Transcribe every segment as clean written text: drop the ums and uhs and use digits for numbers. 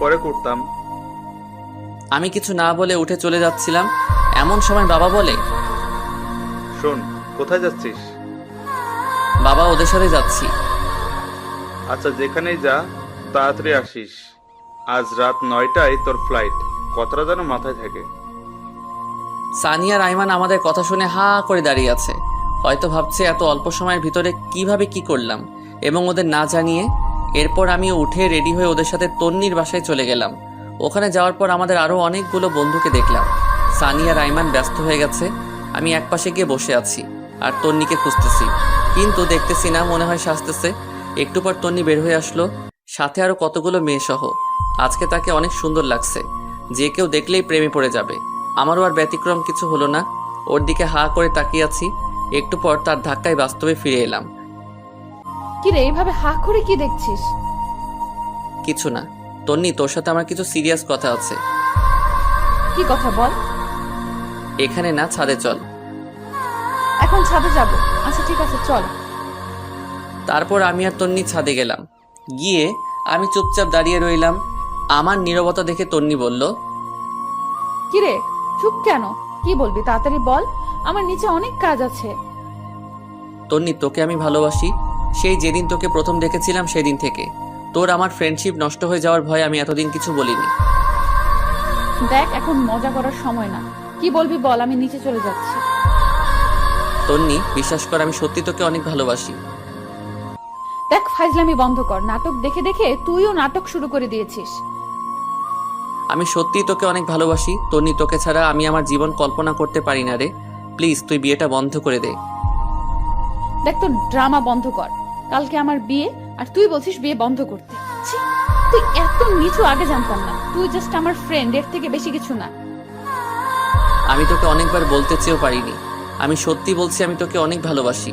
পরে করতাম। আমি কিছু না বলে উঠে চলে যাচ্ছিলাম, এমন সময় বাবা বলে, শোন, কোথায় যাচ্ছিস? বাবা, ওদের সাথে যাচ্ছি। আচ্ছা, যেখানেই যা, তাড়াতাড়ি আসিস। আজ রাত 9টায় তোর ফ্লাইট। কথাটা যেন মাথায় থাকে। সানিয়া রাইমান আমাদের কথা শুনে হা করে দাঁড়িয়ে আছে। হয়তো ভাবছে এত অল্প সময়ের ভিতরে কিভাবে কি করলাম এবং ওদের না জানিয়ে। এরপর আমি উঠে রেডি হয়ে ওদের সাথে তন্নির বাসায় চলে গেলাম। ওখানে যাওয়ার পর আমাদের আরও অনেকগুলো বন্ধুকে দেখলাম। সানিয়া রাইমান ব্যস্ত হয়ে গেছে, আমি একপাশে গিয়ে বসে আছি আর তন্নিকে খুঁজতেছি, কিন্তু দেখতেছি না, মনে হয় সাজতেছে। একটু পর তন্নি বের হয়ে আসলো, সাথে আরও কতগুলো মেয়ে সহ। আজকে তাকে অনেক সুন্দর লাগছে, যে কেউ দেখলেই প্রেমে পড়ে যাবে। আমারও আর ব্যতিক্রম কিছু হলো না, ওর দিকে হা করে তাকিয়ে আছি। একটু পর তার ধাক্কায় বাস্তবে ফিরে এলাম। কি রে, এইভাবে হা করে কি দেখছিস? কিছু না তন্নি, তোর সাথে আমার কিছু সিরিয়াস কথা আছে। কি কথা বল। এখানে না, ছাদে চল। এখন ছাদে যাব? আচ্ছা ঠিক আছে, চল। তারপর আমি আর তন্নি ছাদে গেলাম। গিয়ে আমি চুপচাপ দাঁড়িয়ে রইলাম। আমার নীরবতা দেখে তন্নি বলল, কি রে, চুপ কেন? কি বলবি তাড়াতাড়ি বল, আমার নিচে অনেক কাজ আছে। তন্নি, তোকে আমি ভালোবাসি। সেই যেদিন তোকে প্রথম দেখেছিলাম সেদিন থেকে। তোর আমার ফ্রেন্ডশিপ নষ্ট হয়ে যাওয়ার ভয়ে আমি এতদিন কিছু বলিনি। দেখ, এখন মজা করার সময় না। কি বলবি বল, আমি নিচে চলে যাচ্ছি। তন্নি, বিশ্বাস কর, আমি সত্যি তোকে অনেক ভালোবাসি। দেখ, ফাইজলামি বন্ধ কর। নাটক দেখে দেখে তুইও নাটক শুরু করে দিয়েছিস। আমি সত্যিই তোকে অনেক ভালোবাসি তন্নি, তোকে ছাড়া আমি আমার জীবন কল্পনা করতে পারি না রে। প্লিজ তুই বিয়েটা বন্ধ করে দে। দেখ, তোর ড্রামা বন্ধ কর। কালকে আমার বিয়ে, আর তুই বলছিস বিয়ে বন্ধ করতে? ছি, তুই এত নিচু আগে জানতাম না। তুই জাস্ট আমার ফ্রেন্ড, এর থেকে বেশি কিছু না। আমি তোকে অনেকবার বলতে চেয়েও পারিনি। আমি সত্যি বলছি, আমি তোকে অনেক ভালোবাসি।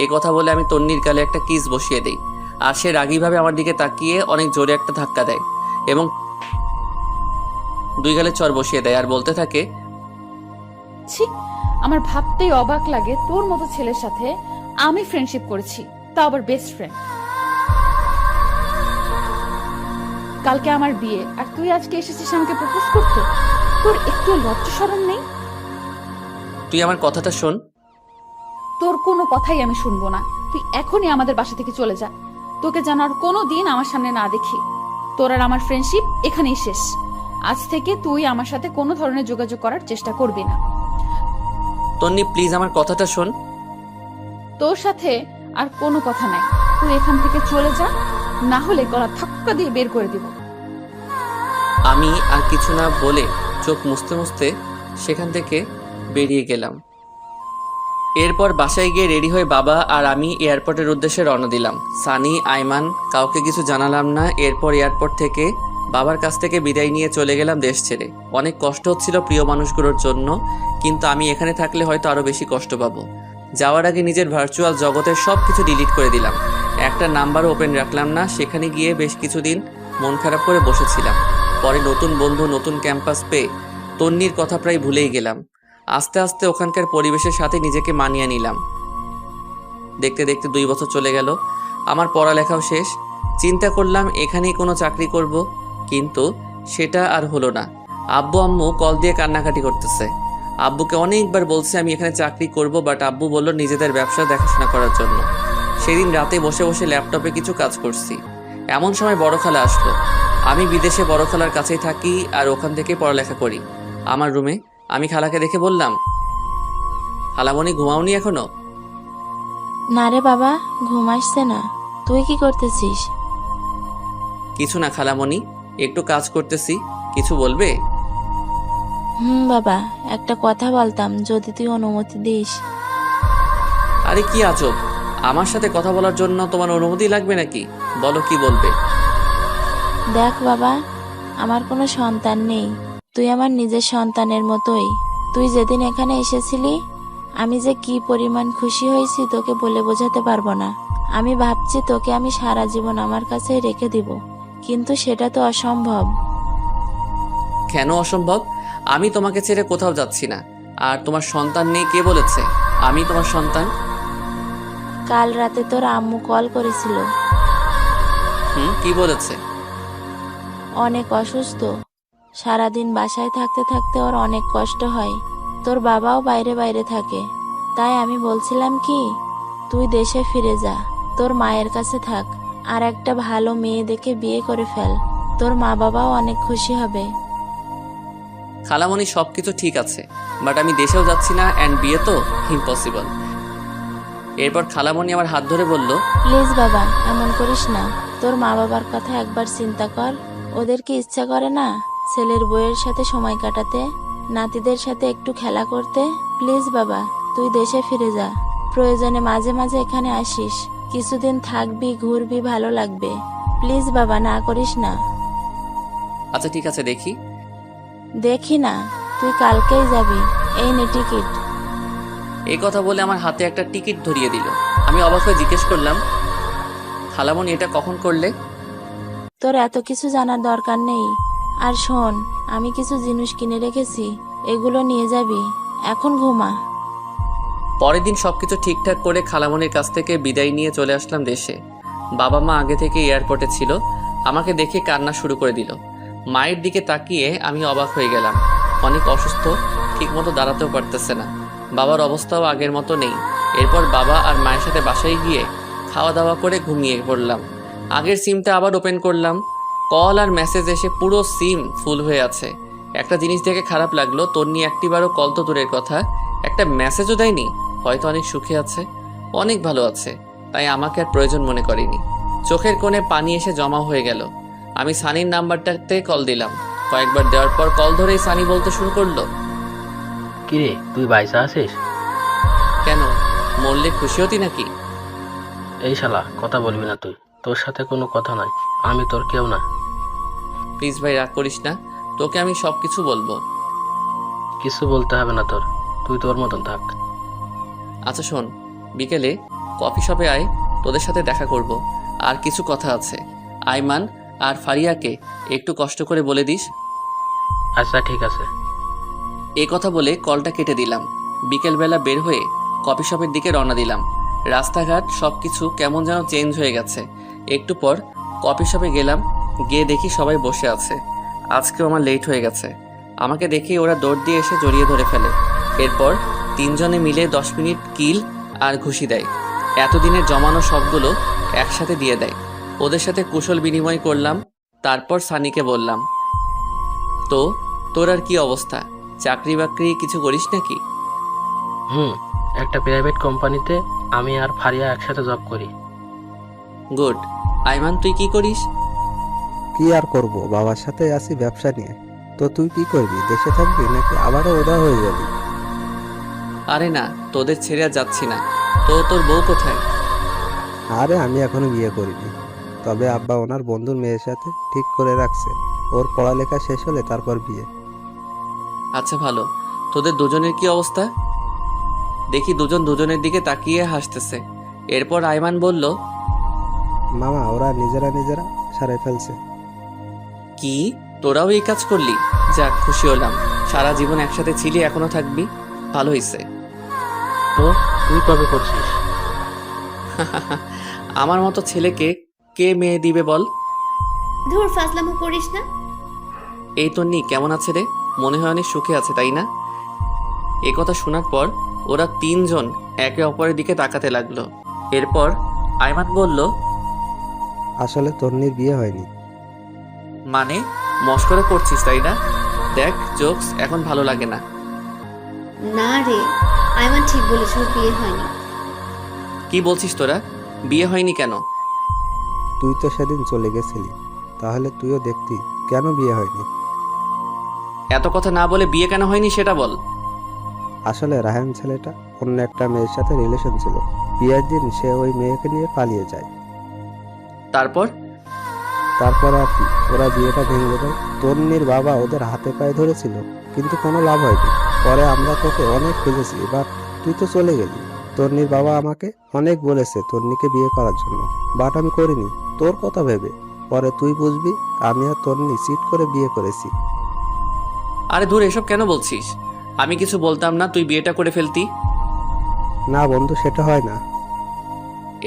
এই কথা বলে আমি তন্নির গালে একটা কিস বসিয়ে দেই, আর সে রাগীভাবে আমার দিকে তাকিয়ে অনেক জোরে একটা ধাক্কা দেয় এবং দুই গালে চড় বসিয়ে দেয় আর বলতে থাকে, ছি, আমার ভাবতেই অবাক লাগে তোর মতো ছেলের সাথে আমি ফ্রেন্ডশিপ করেছি, তা আবার বেস্ট ফ্রেন্ড। কালকে আমার বিয়ে, আর তুই আজকে এসেছিস আমাকে প্রপোজ করতে? তোর একটু লজ্জা শরম নেই? তুই আমার কথাটা শোন। তোর কোনো কথাই আমি শুনবো না। তুই এখনই আমাদের বাসা থেকে চলে যা। তোকে যেন আর কোনো দিন আমার সামনে না দেখি। তোর আর আমার ফ্রেন্ডশিপ এখানেই শেষ। আজ থেকে তুই আমার সাথে কোনো ধরনের যোগাযোগ করার চেষ্টা করবি না। তন্নি, প্লিজ আমার কথাটা শোন। তোর সাথে আর কোনো কথা নাই। তুই এখান থেকে চলে যা, না হলে গলা ধাক্কা দিয়ে বের করে দিব। আমি আর কিছু না বলে চোখ মুছতে মুছতে সেখান থেকে বেরিয়ে গেলাম। এরপর বাসায় গিয়ে রেডি হয়ে বাবা আর আমি এয়ারপোর্টের উদ্দেশ্যে রওনা দিলাম। সানি, আইমান, কাউকে কিছু জানালাম না। এরপর এয়ারপোর্ট থেকে বাবার কাছ থেকে বিদায় নিয়ে চলে গেলাম দেশ ছেড়ে। অনেক কষ্ট হচ্ছিল প্রিয় মানুষগুলোর জন্য, কিন্তু আমি এখানে থাকলে হয়তো আরও বেশি কষ্ট পাবো। যাওয়ার আগে নিজের ভার্চুয়াল জগতের সব কিছু ডিলিট করে দিলাম। একটা নাম্বারও ওপেন রাখলাম না। সেখানে গিয়ে বেশ কিছুদিন মন খারাপ করে বসেছিলাম। পরে নতুন বন্ধু, নতুন ক্যাম্পাস পেয়ে তন্নির কথা প্রায় ভুলেই গেলাম। আস্তে আস্তে ওখানকার পরিবেশের সাথে নিজেকে মানিয়ে নিলাম। দেখতে দেখতে 2 বছর চলে গেল। আমার পড়ালেখাও শেষ। চিন্তা করলাম এখানেই কোনো চাকরি করব, কিন্তু সেটা আর হলো না। আব্বু আম্মু কল দিয়ে কান্নাকাটি করতেছে। আব্বুকে অনেকবার বলছি আমি এখানে চাকরি করব, বাট আব্বু বলল নিজেদের ব্যবসা দেখাশোনা করার জন্য। সেদিন রাতে বসে বসে ল্যাপটপে কিছু কাজ করছি, এমন সময় বড় খালা আসলো। আমি বিদেশে বড় খালার কাছেই থাকি আর ওখান থেকে পড়ালেখা করি। আমার রুমে আমি খালাকে দেখে বললাম, খালামণি, ঘুমাওনি এখনো? না রে বাবা, ঘুম আসছে না। তুই কি করতেছিস? কিছু না খালামণি, একটু কাজ করতেছি। কিছু বলবে? বাবা, একটা কথা বলতাম যদি তুই অনুমতি দিস। আরে কি আজব, আমার সাথে কথা বলার জন্য তোমার অনুমতি লাগবে নাকি? বলো, কি বলবে? দেখ বাবা, আমার কোনো সন্তান নেই। তুই আমার নিজের সন্তানের মতোই। তুই যেদিন এখানে এসেছিলি আমি যে কি পরিমাণ খুশি হয়েছি তোকে বলে বোঝাতে পারবো না। আমি ভাবছি তোকে আমি সারা জীবন আমার কাছে রেখে দিব, কিন্তু সেটা তো অসম্ভব। কেন অসম্ভব? আমি তোমাকে ছেড়ে কোথাও যাচ্ছি না। আর তোমার সন্তান নেই কে বলেছে? আমি তোমার সন্তান। কাল রাতে তোর আম্মু কল করেছিল। কি বলেছে? অনেক অসুস্থ। সারাদিন বাসায় থাকতে থাকতে ওর অনেক কষ্ট হয়। তোর বাবাও বাইরে বাইরে থাকে। তাই আমি বলছিলাম কি, তুই দেশে ফিরে যা, তোর মায়ের কাছে থাক, আর একটা ভালো মেয়ে দেখে বিয়ে করে ফেল। তোর মা বাবাও অনেক খুশি হবে। খালামণি সবকিছু ঠিক আছে, বাট আমি দেশেও যাচ্ছি না, অ্যান্ড বিয়ে তো ইম্পসিবল। এরপর খালামণি আমার হাত ধরে বলল, প্লিজ বাবা, এমন করিস না। তোর মা বাবার কথা একবার চিন্তা কর। ওদের কি ইচ্ছা করে না ছেলের বউয়ের সাথে সময় কাটাতে, নাতিদের সাথে একটু খেলা করতে? প্লিজ বাবা, তুই দেশে ফিরে যা। প্রয়োজনে মাঝে মাঝে এখানে আসিস, কিছুদিন থাকবি, ঘুরবি, ভালো লাগবে। প্লিজ বাবা, না করিস না। আচ্ছা ঠিক আছে, দেখি। দেখি না, তুই কালকেই যাবি। এই নে টিকিট। এই কথা বলে আমার হাতে একটা টিকিট ধরিয়ে দিল। আমি অবাক হয়ে জিজ্ঞেস করলাম, খালামণি এটা কখন করলে? তোর এত কিছু জানার দরকার নেই। আর শোন, আমি কিছু জিনিস কিনে রেখেছি, এগুলো নিয়ে যাবি। এখন ঘুমা। পরের দিন সবকিছু ঠিকঠাক করে খালামণির কাছ থেকে বিদায় নিয়ে চলে আসলাম দেশে। বাবা মা আগে থেকে এয়ারপোর্টে ছিল। আমাকে দেখে কান্না শুরু করে দিল। মায়ের দিকে তাকিয়ে আমি অবাক হয়ে গেলাম। অনেক অসুস্থ, ঠিকমতো দাঁড়াতেও পারতেছে না। বাবার অবস্থাও আগের মতো নেই। এরপর বাবা আর মায়ের সাথে বাসায় গিয়ে খাওয়া দাওয়া করে ঘুমিয়ে পড়লাম। আগের সিমটা আবার ওপেন করলাম। কল আর মেসেজ এসে পুরো সিম ফুল হয়ে আছে। একটা জিনিস দেখে খারাপ লাগলো, তন্নি একটিবারও কল তো দূরের কথা, একটা মেসেজও দেয়নি। হয়তো অনেক সুখে আছে, অনেক ভালো আছে, তাই আমাকে আর প্রয়োজন মনে করেনি। চোখের কোণে পানি এসে জমা হয়ে গেল। আমি সানির নাম্বারটাতে কল দিলাম। কয়েকবার দেওয়ার পর কল ধরেই সানি বলতে শুরু করলো, কিরে তুই বাইসা আছিস? কেন, মরলে খুশি হতি নাকি? এই শালা, কথা বলবি না তুই। তোর সাথে কোনো কথা নাই, আমি তোর কেউ না। প্লিজ ভাই, রাগ করিস না, তোকে আমি সব কিছু বলবো। কিছু বলতে হবে না তোর, তুই তোর মতন থাক। আচ্ছা শোন, বিকেলে কফি শপে আয়, তোদের সাথে দেখা করব। আর কিছু কথা আছে। আইমান আর ফারিয়াকে একটু কষ্ট করে বলে দিস। আচ্ছা ঠিক আছে। এই কথা বলে কলটা কেটে দিলাম। বিকেলবেলা বের হয়ে কফি শপের দিকে রওনা দিলাম। রাস্তাঘাট সব কিছু কেমন যেন চেঞ্জ হয়ে গেছে। একটু পর কফি শপে গেলাম, গিয়ে দেখি সবাই বসে আছে। আজকেও আমার লেট হয়ে গেছে। আমাকে দেখে ওরা দৌড় দিয়ে এসে জড়িয়ে ধরে ফেলে। এরপর তিনজনে মিলে 10 মিনিট কিল আর ঘুষি দেয়। এতদিনের জমানো সবগুলো একসাথে দিয়ে দেয়। ওদের সাথে কুশল বিনিময় করলাম। তারপর সানিকে বললাম, তো তোর আর কি অবস্থা? চাকরি বাকরি কিছু করিস নাকি? একটা প্রাইভেট কোম্পানিতে আমি আর ফারিয়া একসাথে জব করি। গুড। আইমান, তুই কি করিস? কি আর করব, বাবার সাথে আছি ব্যবসা নিয়ে। তো তুই কি করবি, দেশে থাকবি নাকি আবারও ওদা হয়ে যাবি? আরে না, তোদের ছেড়ে আর যাচ্ছি না। তো তোর বউ কোথায়? আরে আমি এখনো বিয়ে করিনি, তবে আব্বা ওনার বন্ধুর মেয়ের সাথে ঠিক করে রাখছে। ওর পড়ালেখা শেষ হলে তারপর বিয়ে। আচ্ছা ভালো। তোদের দুজনের কি অবস্থা? দেখি দুজন দুজনের দিকে তাকিয়ে হাসতেছে। এরপর আইমান বলল, মামা, ওরা নিজেরা নিজেরা সারাই ফেলছে। কি, তোরাও এই কাজ করলি? যাক, খুশি হলাম। সারা জীবন একসাথে ছিলি, এখনো থাকবি, ভালো হয়েছে। তো তুই কবে করছিস? আমার মতো ছেলেকে কে মেয়ে দিবে বল? ধুর, ফাজলামো করিস না। এই তন্নি কেমন আছে রে? মনে হয় অনেক সুখে আছে, তাই না? এ কথা শোনার পর ওরা তিনজন একে অপরের দিকে তাকাতে লাগলো। এরপর আইমান বলল, আসলে তন্নির বিয়ে হয়নি। মানে মস্করা করছিস তাই না? দেখ, জোকস এখন ভালো লাগে না। না রে, আইমান ঠিক বলেছ, ওর বিয়ে হয়নি। কি বলছিস তোরা? বিয়ে হয়নি কেন? তুই তো সেদিন চলে গেছিলি, তাহলে তুইও দেখতি কেন বিয়ে হয়নি। এত কথা না বলে বিয়ে কেন হয়নি সেটা বল। আসলে রাহান ছেলেটা অন্য একটা মেয়ের সাথে রিলেশন ছিল। বিয়ের দিন সে ওই মেয়েকে নিয়ে পালিয়ে যায়। তারপর তারপর আর কি, ওরা বিয়েটা ভেঙে দেয়। তন্নির বাবা ওদের হাতে পায়ে ধরেছিল, কিন্তু কোনো লাভ হয়নি। পরে আমরা তোকে অনেক খুঁজেছি, এবার তুই তো চলে গেলি। তন্নির বাবা আমাকে অনেক বলেছে তন্নিকে বিয়ে করার জন্য, বাট আমি করিনি তোর কথা ভেবে। পরে তুই বুঝবি আমি আর তন্নি চিট করে বিয়ে করেছি। আরে দূর, এসব কেন বলছিস? আমি কিছু বলতাম না, তুই বিয়েটা করে ফেলতি। না বন্ধু, সেটা হয় না।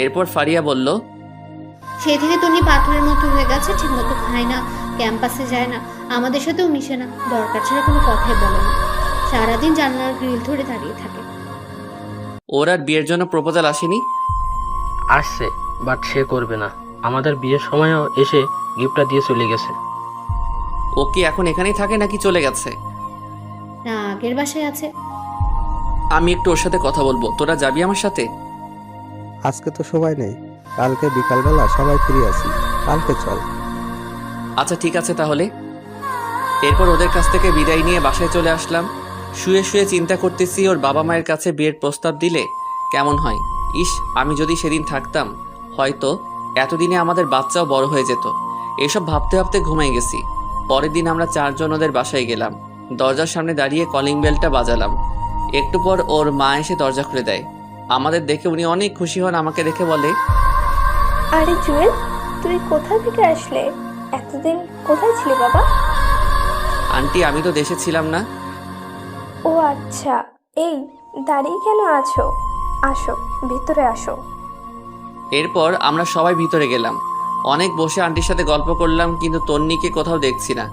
এরপর ফারিয়া বলল, সেই থেকে তন্নি পাথরের মতো হয়ে গেছে, ঠিক মতো খায় না, ক্যাম্পাসে যায় না, আমাদের সাথেও মিশে না, দরকার ছাড়া কোনো কথাই বলে না, সারাদিন জানলার গ্রিল ধরে দাঁড়িয়ে থাকে। ওর আর বিয়ের জন্য প্রপোজাল আসেনি? আসছে, বাট সে করবে না। আমাদের বিয়ের সময়ও এসে গিফটটা দিয়ে চলে গেছে। ও কি এখন এখানেই থাকে নাকি চলে গেছে? না, আগের বাসায় আছে। আমি একটু ওর সাথে কথা বলবো, তোরা যাবি আমার সাথে? আজকে তো সময় নেই, কালকে বিকালবেলা সবাই ফ্রি আছি, কালকে চল। আচ্ছা ঠিক আছে তাহলে। এরপর ওদের কাছ থেকে বিদায় নিয়ে বাসায় চলে আসলাম। শুয়ে শুয়ে চিন্তা করতেছি ওর বাবা মায়ের কাছে বিয়ের প্রস্তাব দিলে কেমন হয়। ইস, আমি যদি সেদিন থাকতাম হয়তো এতদিনে আমাদের বাচ্চাও বড় হয়ে যেত। এসব ভাবতে ভাবতে ঘুমাই গেছি। পরের দিন আমরা 4 জন ওদের বাসায় গেলাম। দরজার সামনে দাঁড়িয়ে কলিং বেলটা বাজালাম। একটু পর ওর মা এসে দরজা খুলে দেয়। আমাদের দেখে উনি অনেক খুশি হন। আমাকে দেখে বলে, আরে জুয়েল, তুই কোথা থেকে আসলে? এতদিন কোথায় ছিলি বাবা? আন্টি আমি তো দেশে ছিলাম না। ও আচ্ছা, এই দাঁড়িয়ে কেন আছো? আসো, ভিতরে আসো। এরপর আমরা সবাই ভিতরে গেলাম। অনেক বসে আন্টির সাথে গল্প করলাম, কিন্তু তন্নিকে কোথাও দেখছি না।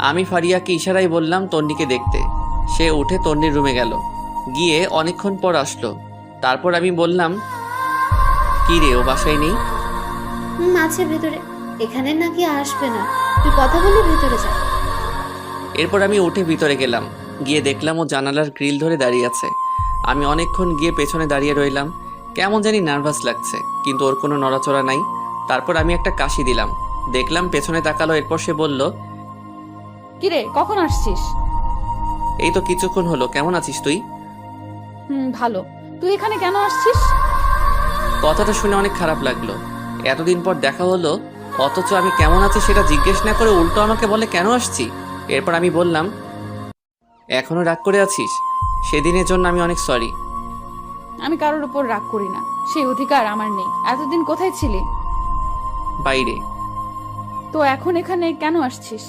আমি ফারিয়াকে ইশারায় বললাম তন্নিকে দেখতে। সে উঠে তন্নির রুমে গেল, গিয়ে অনেকক্ষণ পর আসলো। তারপর আমি বললাম, কি রে, ও বাসায় নেই? আছে ভেতরে, এখানে নাকি আসবে না, তুই কথা বলে ভেতরে যা। এরপর আমি উঠে ভিতরে গেলাম, গিয়ে দেখলাম ও জানালার গ্রিল ধরে দাঁড়িয়ে আছে। আমি অনেকক্ষণ গিয়ে পেছনে দাঁড়িয়ে রইলাম। কেমন জানি নার্ভাস লাগছে, কিন্তু ওর কোনো নড়াচড়া নাই। তারপর আমি একটা কাশি দিলাম, দেখলাম পেছনে তাকালো। এরপর সে বলল, কিরে, কখন আসছিস? এই তো কিছুক্ষণ হলো। কেমন আছিস তুই? ভালো। তুই এখানে কেন আসছিস? কথাটা শুনে অনেক খারাপ লাগলো। এতদিন পর দেখা হলো, অথচ আমি কেমন আছি সেটা জিজ্ঞেস না করে উল্টো আমাকে বলে কেন আসছি। এরপর আমি বললাম, এখনো রাগ করে আছিস? সেদিনের জন্য আমি অনেক সরি। আমি কারোর উপর রাগ করি না, সেই অধিকার আমার নেই। এতদিন কোথায় ছিলি? বাইরে। তো এখন এখানে কেন আসছিস?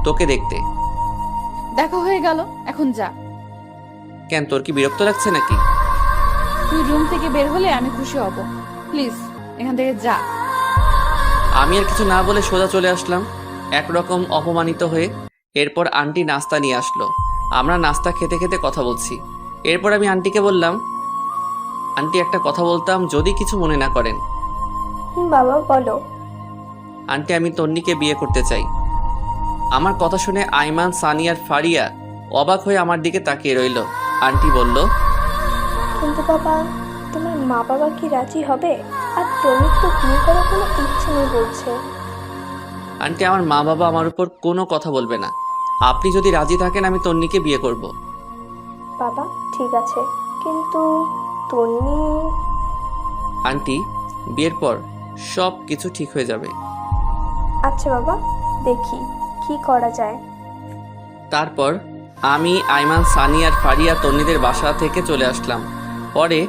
তোকে দেখতে। দেখা হয়ে গেল, এখন যা। কেন, তোর কি বিরক্ত লাগছে নাকি? তুই রুম থেকে বের হলে আমি খুশি হব। প্লিজ এখান থেকে যা। আমি আর কিছু না বলে সোজা চলে আসলাম, একরকম অপমানিত হয়ে। এরপর আন্টি নাস্তা নিয়ে আসলো। আমরা নাস্তা খেতে খেতে কথা বলছি। এরপর আমি আন্টিকে বললাম, আন্টি একটা কথা বলতাম, যদি কিছু মনে না করেন। বাবা বলো। আন্টি, আমি তন্নিকে বিয়ে করতে চাই। আমার কথা শুনে আইমান, সানি আর ফারিয়া অবাক হয়ে আমার দিকে তাকিয়ে রইল। আন্টি বলল, কিন্তু বাবা, তোমার মা বাবা কি রাজি হবে? আর তনির তো বিয়ে করার কোনো ইচ্ছে নেই বলছে। আন্টি, আমার মা বাবা আমার উপর কোনো কথা বলবে না। আপনি যদি রাজি থাকেন আমি তন্নিকে বিয়ে করব। বাবা ঠিক আছে, কিন্তু তন্নি। আন্টি, বিয়ের পর সব কিছু ঠিক হয়ে যাবে। আচ্ছা বাবা, দেখি কি করা যায়। তারপর আমি, আইমান, সানি আর ফারিয়া তন্নিদের বাসা থেকে চলে আসলাম। পরে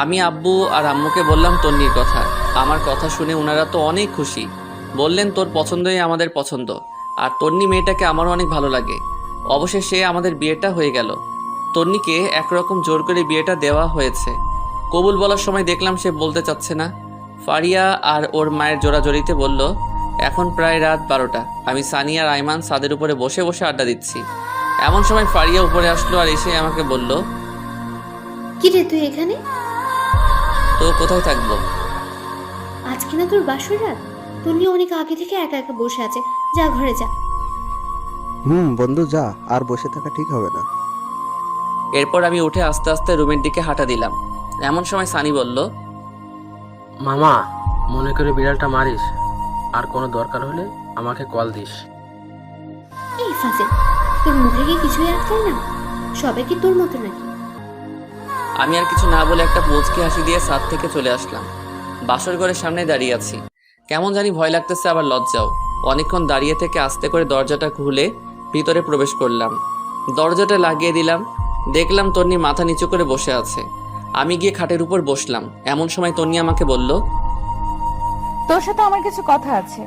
আমি আব্বু আর আম্মুকে বললাম তন্নির কথা। আমার কথা শুনে ওনারা তো অনেক খুশি। বললেন, তোর পছন্দই আমাদের পছন্দ, আর তন্নি মেয়েটাকে আমারও অনেক ভালো লাগে। অবশেষে আমাদের বিয়েটা হয়ে গেল। তন্নিকে একরকম জোর করে বিয়েটা দেওয়া হয়েছে। কবুল বলার সময় দেখলাম সে বলতে চাচ্ছে না। ফারিয়া আর ওর মায়ের জোড়াজড়িতে বলল, এখন প্রায় রাত 12টা। আমি সানি আর আইমান ছাদের উপরে বসে বসে আড্ডা দিচ্ছি। এমন সময় ফারিয়া উপরে আসলো আর এসে আমাকে বলল, কি রে তুই এখানে? তো কোথায় থাকবো? আজকে না তোর বাসর রাত? তন্নি অনেক আগে থেকে একা একা বসে আছে, যা ঘরে যা। বন্ধু যা, আর বসে থাকা ঠিক হবে না। এরপর আমি উঠে আস্তে আস্তে রুমের দিকে হাঁটা দিলাম। এমন সময় সানি বলল, মামা, মনে করে বিড়ালটা মারিস, আর কোনো দরকার হলে আমাকে কল দিস। এই ফাজে, তোর মুখে কি কিছুই আটকায় না? সবাই কি তোর মতো নাকি? আমি আর কিছু না বলে একটা মুচকি হাসি দিয়ে ছাদ থেকে চলে আসলাম। বাসর ঘরের সামনে দাঁড়িয়ে আছি। কেমন জানি ভয় লাগতেছে, আবার লজ্জাও। অনেকক্ষণ দাঁড়িয়ে থেকে আস্তে করে দরজাটা খুলে ভিতরে প্রবেশ করলাম। দরজাটা লাগিয়ে দিলাম। দেখলাম তন্নি মাথা নিচু করে বসে আছে। আমি গিয়ে খাটের উপর বসলাম। এমন সময় তন্নি আমাকে বলল, তোর সাথে আমার কিছু কথা আছে।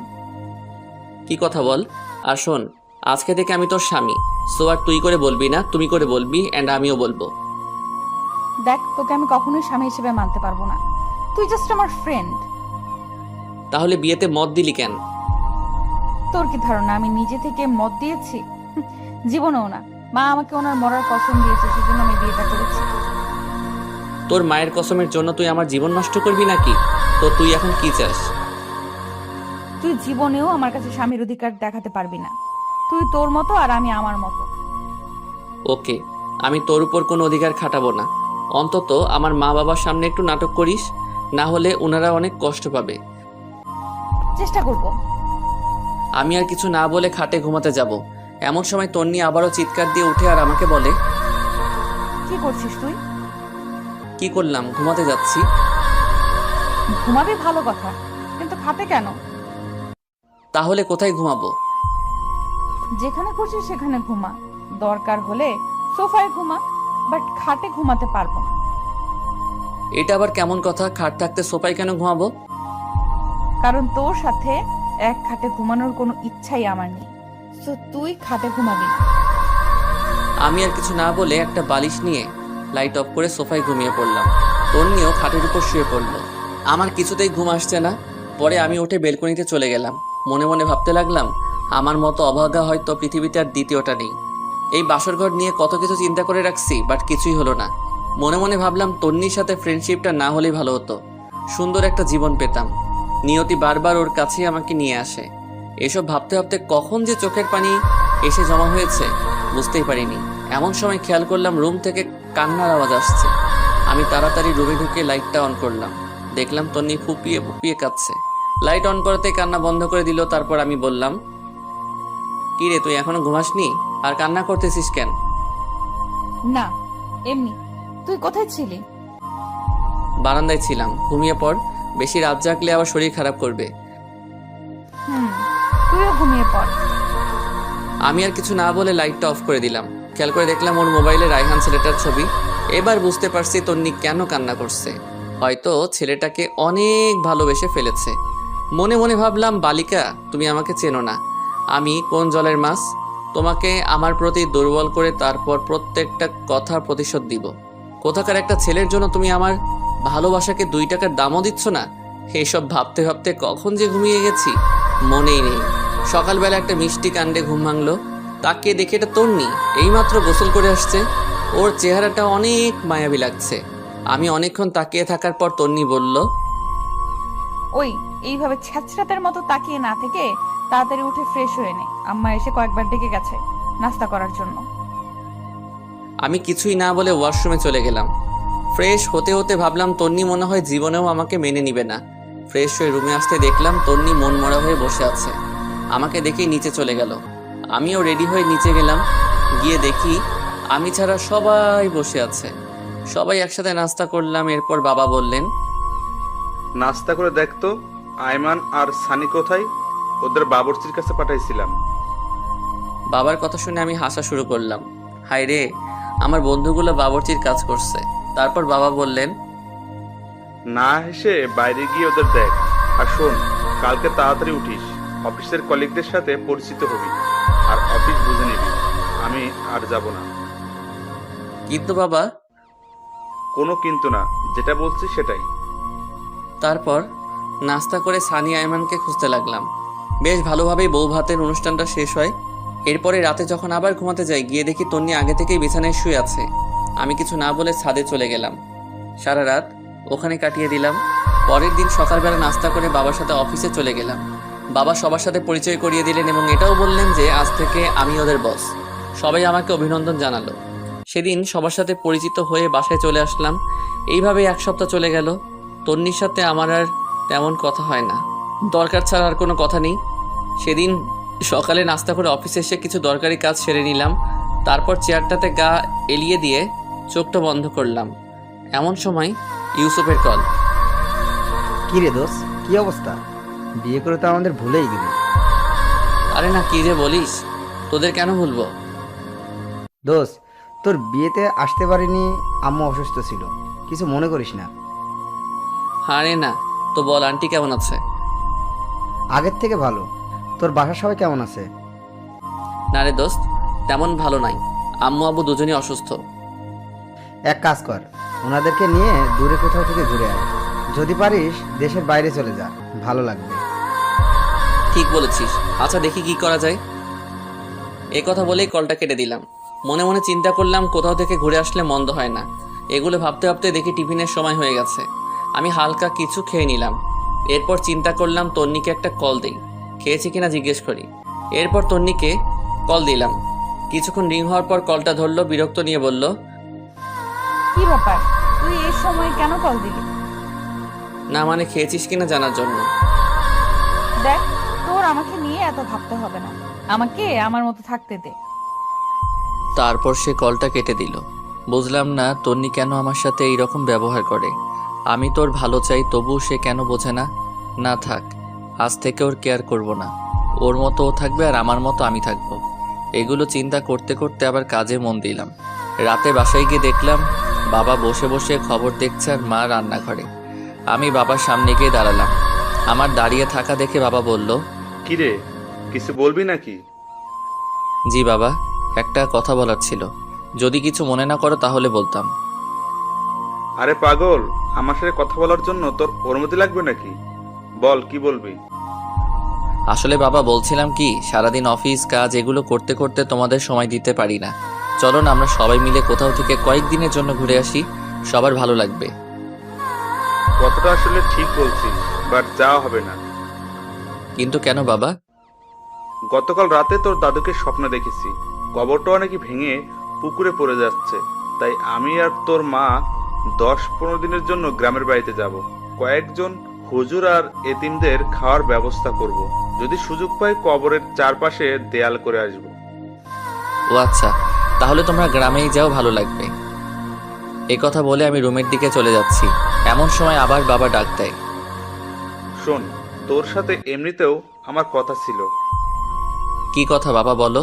কি কথা বল। আর শোন, আজকে থেকে আমি তোর স্বামী। সো আর তুই করে বলবি না, তুমি করে বলবি, অ্যান্ড আমিও বলবো। দেখ, তোকে আমি কখনোই স্বামী হিসেবে মানতে পারবো না। তুই জাস্ট আমার ফ্রেন্ড। তাহলে বিয়েতে মত দিলি কেন? তোর কি ধারণা আমি নিজে থেকে মত দিয়েছি? জীবনেও না। মা আমাকে ওনার মরার কসম দিয়েছে, সেজন্য আমি বিয়েটা করেছি। তোর মায়ের কসমের জন্য তুই আমার জীবন নষ্ট করবি নাকি? তো তুই এখন কি চাস? তুই জীবনেও আমার কাছে স্বামীর অধিকার দেখাতে পারবি না। তুই তোর মতো আর আমি আমার মতো। ওকে, আমি তোর উপর কোনো অধিকার খাটাবো না। অন্তত আমার মা বাবার সামনে একটু নাটক করিস, না হলে ওনারা অনেক কষ্ট পাবে। চেষ্টা করব। আমি আর কিছু না বলে খাটে ঘুমাতে যাব। এমন সময় তন্নি আবারও চিৎকার দিয়ে উঠে আর আমাকে বলে, কি করছিস তুই? কি করলাম? ঘুমাতে যাচ্ছি। ঘুমাবি ভালো কথা, কিন্তু খাটে কেন? তাহলে কোথায় ঘুমাবো? যেখানে খুশি সেখানে ঘুমা। দরকার হলে সোফায় ঘুমা, বাট খাটে ঘুমাতে পারবো না। এটা আবার কেমন কথা? খাট থাকতে সোফায় কেন ঘুমাবো? কারণ তোর সাথে এক খাটে ঘুমানোর কোনো ইচ্ছাই আমার নেই। তো তুই খাটে ঘুমাবি না। আমি আর কিছু না বলে একটা বালিশ নিয়ে লাইট অফ করে সোফায় ঘুমিয়ে পড়লাম। তন্নিও খাটের উপর শুয়ে পড়লো। আমার কিছুতেই ঘুম আসছে না। পরে আমি উঠে বেলকনিতে চলে গেলাম। মনে মনে ভাবতে লাগলাম, আমার মতো অভাগা হয়তো পৃথিবীতে আর দ্বিতীয়টা নেই। এই বাসরঘর নিয়ে কত কিছু চিন্তা করে রাখছি, বাট কিছুই হলো না। মনে মনে ভাবলাম তন্নির সাথে ফ্রেন্ডশিপটা না হলেই ভালো হতো, সুন্দর একটা জীবন পেতাম। নিয়তি বারবার ওর কাছেই আমাকে নিয়ে আসে। এসব ভাবতে ভাবতে কখন যে চোখের পানি এসে জমা হয়েছে বুঝতেই পারিনি। এমন সময় খেয়াল করলাম রুম থেকে কান্নার আওয়াজ আসছে। আমি তাড়াতাড়ি রুমে ঢুকে লাইটটা অন করলাম। দেখলাম তন্নি ফুপিয়ে ফুপিয়ে কাঁদছে। লাইট অন করাতে কান্না বন্ধ করে দিল। তারপর আমি বললাম, কি রে, তুই এখনো ঘুমাসনি? আর কান্না করতেছিস কেন? না, এমনি। তুই কোথায় ছিলি? বারান্দায় ছিলাম। ঘুমিয়ে পড়, বেশি রাত জাগলে আবার শরীর খারাপ করবে। তুইও ঘুমিয়ে পড়। আমি আর কিছু না বলে লাইটটা অফ করে দিলাম। খেয়াল করে দেখলাম ওর মোবাইলে রায়হান ছেলেটার ছবি। এবার বুঝতে পারছি তন্নি কেন কান্না করছে। হয়তো ছেলেটাকে অনেক ভালোবেসে ফেলেছে। মনে মনে ভাবলাম, বালিকা, তুমি আমাকে চেনো না। আমি কোন জলের মাছ? তোমাকে আমার প্রতি দুর্বল করে তারপর প্রত্যেকটা কথার প্রতিশোধ দিব। কোথাকার একটা ছেলের জন্য তুমি আমার ভালোবাসাকে 2 টাকার দামও দিচ্ছ না। এইসব ভাবতে ভাবতে কখন যে ঘুমিয়ে গেছি মনেই নেই। সকালবেলা একটা মিষ্টি কাণ্ডে ঘুম ভাঙলো। তাকিয়ে দেখে এটা তন্নি, এইমাত্র গোসল করে আসছে। ওর চেহারাটা অনেক মায়াবী লাগছে। আমি অনেকক্ষণ তাকিয়ে থাকার পর তন্নি বলল, ওই এইভাবে ছ্যাঁচড়াতের মতো তাকিয়ে না থেকে তাড়াতাড়ি উঠে ফ্রেশ হয়ে নে। আম্মা এসে কয়েকবার ডেকে গেছে নাস্তা করার জন্য। আমি কিছুই না বলে ওয়াশরুমে চলে গেলাম। ফ্রেশ হতে হতে ভাবলাম তন্নি মনে হয় জীবনেও আমাকে মেনে নিবে না। ফ্রেশ হয়ে রুমে আসতে দেখলাম তন্নি মন মরা হয়ে বসে আছে। আমাকে দেখেই নিচে চলে গেল। আমিও রেডি হয়ে নিচে গেলাম। গিয়ে দেখি আমি ছাড়া সবাই বসে আছে। সবাই একসাথে নাস্তা করলাম। এরপর বাবা বললেন, নাস্তা করে দেখতো আয়মান আর সানি কোথায়? ওদের বাবুর্চির কাছে পাঠাইছিলাম। বাবার কথা শুনে আমি হাসা শুরু করলাম। হায় রে, আমার বন্ধুগুলো বাবুর্চির কাজ করছে। তারপর বাবা বললেন, না হেসে বাইরে গিয়ে ওদের দেখ। আর শোন, কালকে তাড়াতাড়ি উঠিস। অফিসের কলিগদের সাথে পরিচিত হবি আর অফিস বুঝে নিবি। আমি আর যাব না। কিন্তু বাবা। কোনো কিন্তু না, যেটা বলছি সেটাই। তারপর নাস্তা করে সানি আয়মানকে খুঁজতে লাগলাম। বেশ ভালোভাবেই বউ ভাতের অনুষ্ঠানটা শেষ হয়। এরপরে রাতে যখন আবার ঘুমাতে যাই, গিয়ে দেখি তন্নি আগে থেকেই বিছানায় শুয়ে আছে। আমি কিছু না বলে ছাদে চলে গেলাম। সারা রাত ওখানে কাটিয়ে দিলাম। পরের দিন সকালবেলা নাস্তা করে বাবার সাথে অফিসে চলে গেলাম। বাবা সবার সাথে পরিচয় করিয়ে দিলেন এবং এটাও বললেন যে আজ থেকে আমি ওদের বস। সবাই আমাকে অভিনন্দন জানালো। সেদিন সবার সাথে পরিচিত হয়ে বাসায় চলে আসলাম। এইভাবে 1 সপ্তাহ চলে গেল। তন্নির সাথে আমার আর তেমন কথা হয় না, দরকার ছাড়া আর কোনো কথা নেই। সেদিন সকালে নাস্তা করে অফিসে এসে কিছু দরকারি কাজ সেরে নিলাম। তারপর চেয়ারটাতে গা এলিয়ে দিয়ে চোখটা বন্ধ করলাম। এমন সময় ইউসুফের কল। কি রে দোষ, কি অবস্থা? বিয়ে করে তো আমাদের ভুলেই গেলি। আরে না, কি যে বলিস, তোদের কেন ভুলবো? দোষ, তোর বিয়েতে আসতে পারিনি, আম্মু অসুস্থ ছিল, কিছু মনে করিস না। আরে না, তো বল আন্টি কেমন আছে? আগের থেকে ভালো। তোর বাসার সবাই কেমন আছে? না রে দোস্ত, তেমন ভালো নাই। আম্মু আব্বু দুজনই অসুস্থ। এক কাজ কর, ওনাদেরকে নিয়ে দূরে কোথাও থেকে ঘুরে আয়। যদি পারিস দেশের বাইরে চলে যা, ভালো লাগবে। ঠিক বলেছিস। আচ্ছা দেখি কি করা যায়। এ কথা বলেই কলটা কেটে দিলাম। মনে মনে চিন্তা করলাম কোথাও থেকে ঘুরে আসলে মন্দ হয় না। এগুলো ভাবতে ভাবতে দেখি টিফিনের সময় হয়ে গেছে। আমি হালকা কিছু খেয়ে নিলাম। এরপর চিন্তা করলাম তন্নিকে একটা কল দিই, খেয়েছি কিনা জিজ্ঞেস করি। এরপর তন্নিকে কল দিলাম। কিছুক্ষণ রিং হওয়ার পর কলটা ধরলো, বিরক্ত নিয়ে বলল, কি ব্যাপার, তুই এই সময় কেন কল দিলি? না মানে খেয়েছিস কিনা জানার জন্য। দেখ, তোর আমাকে নিয়ে এত ভাবতে হবে না, আমাকে আমার মতো থাকতে দে। তারপর সে কলটা কেটে দিল। বুঝলাম না তন্নি কেন আমার সাথে এইরকম ব্যবহার করে। আমি তোর ভালো চাই, তবুও সে কেন বোঝে না। না থাক, আজ থেকে ওর কেয়ার করব না। ওর মতো ও থাকবে আর আমার মতো আমি থাকবো। এগুলো চিন্তা করতে করতে আবার কাজে মন দিলাম। রাতে বাসায় গিয়ে দেখলাম বাবা বসে বসে খবর দেখছে আর মা রান্নাঘরে। আমি বাবার সামনে গিয়ে দাঁড়ালাম। আমার দাঁড়িয়ে থাকা দেখে বাবা বলল, কিরে, কিছু বলবি নাকি? জি বাবা, একটা কথা বলার ছিল। যদি কিছু মনে না করো তাহলে বলতাম। আরে পাগল, আমার সাথে কথা বলার জন্য তোর অনুমতি লাগবে নাকি? বল, কি বলবি? আসলে বাবা বলছিলাম কি, সারাদিন অফিস কাজ এগুলো করতে করতে তোমাদের সময় দিতে পারি না। চলো না আমরা সবাই মিলে কোথাও থেকে কয়েকদিনের জন্য ঘুরে আসি, সবার ভালো লাগবে। কথাটা আসলে ঠিক বলছিস, বাট যাওয়া হবে না। কিন্তু কেন বাবা? গতকাল রাতে তোর দাদুকে স্বপ্ন দেখেছি, কবরটা নাকি ভেঙে পুকুরে পড়ে যাচ্ছে। তাই আমি আর তোর মা 10-15 দিনের জন্য গ্রামের বাড়িতে যাব। কয়েকজন হুজুর আর এতিমদের খাওয়ার ব্যবস্থা করব। যদি সুযোগ পাই কবরের চারপাশে দেয়াল করে আসব। ও আচ্ছা, তাহলে তোমরা গ্রামেই যাও, ভালো লাগবে। এ কথা বলে আমি রুমের দিকে চলে যাচ্ছি। এমন সময় আবার বাবা ডাক দেয়। শোন, তোর সাথে এমনিতেও আমার কথা ছিল। কি কথা বাবা, বলো।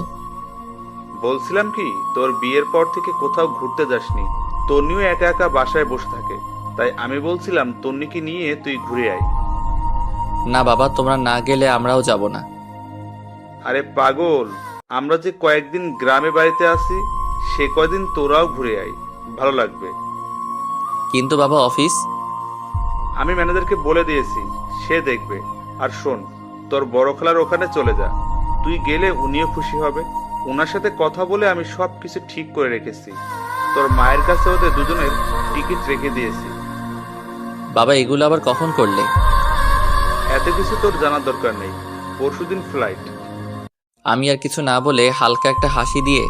বলছিলাম কি, তোর বিয়ের পর থেকে কোথাও ঘুরতে যাসনি। তন্নিও একা একা বাসায় বসে থাকে, তাই আমি বলছিলাম তন্নিকে নিয়ে তুই ঘুরে আয়। না বাবা, তোমরা না গেলে আমরাও যাব না। আরে পাগল, আমরা যে কয়েকদিন গ্রামে বাড়িতে আছি, সে কয়দিন তোরাও ঘুরে আয়, ভালো লাগবে। কিন্তু বাবা অফিস। আমি ম্যানেজারকে বলে দিয়েছি, সে দেখবে। আর শোন, তোর বড় খালার ওখানে চলে যা। তুই গেলে উনিও খুশি হবে। ওনার সাথে কথা বলে আমি সব কিছু ঠিক করে রেখেছি। তোর মায়ের কাছে ওদের দুজনের টিকিট রেখে দিয়েছি। বাবা এগুলো আবার কখন করলে? এত কিছু তোর জানার দরকার নেই, পরশুদিন ফ্লাইট। আমি আর কিছু না বলে হালকা একটা হাসি দিয়ে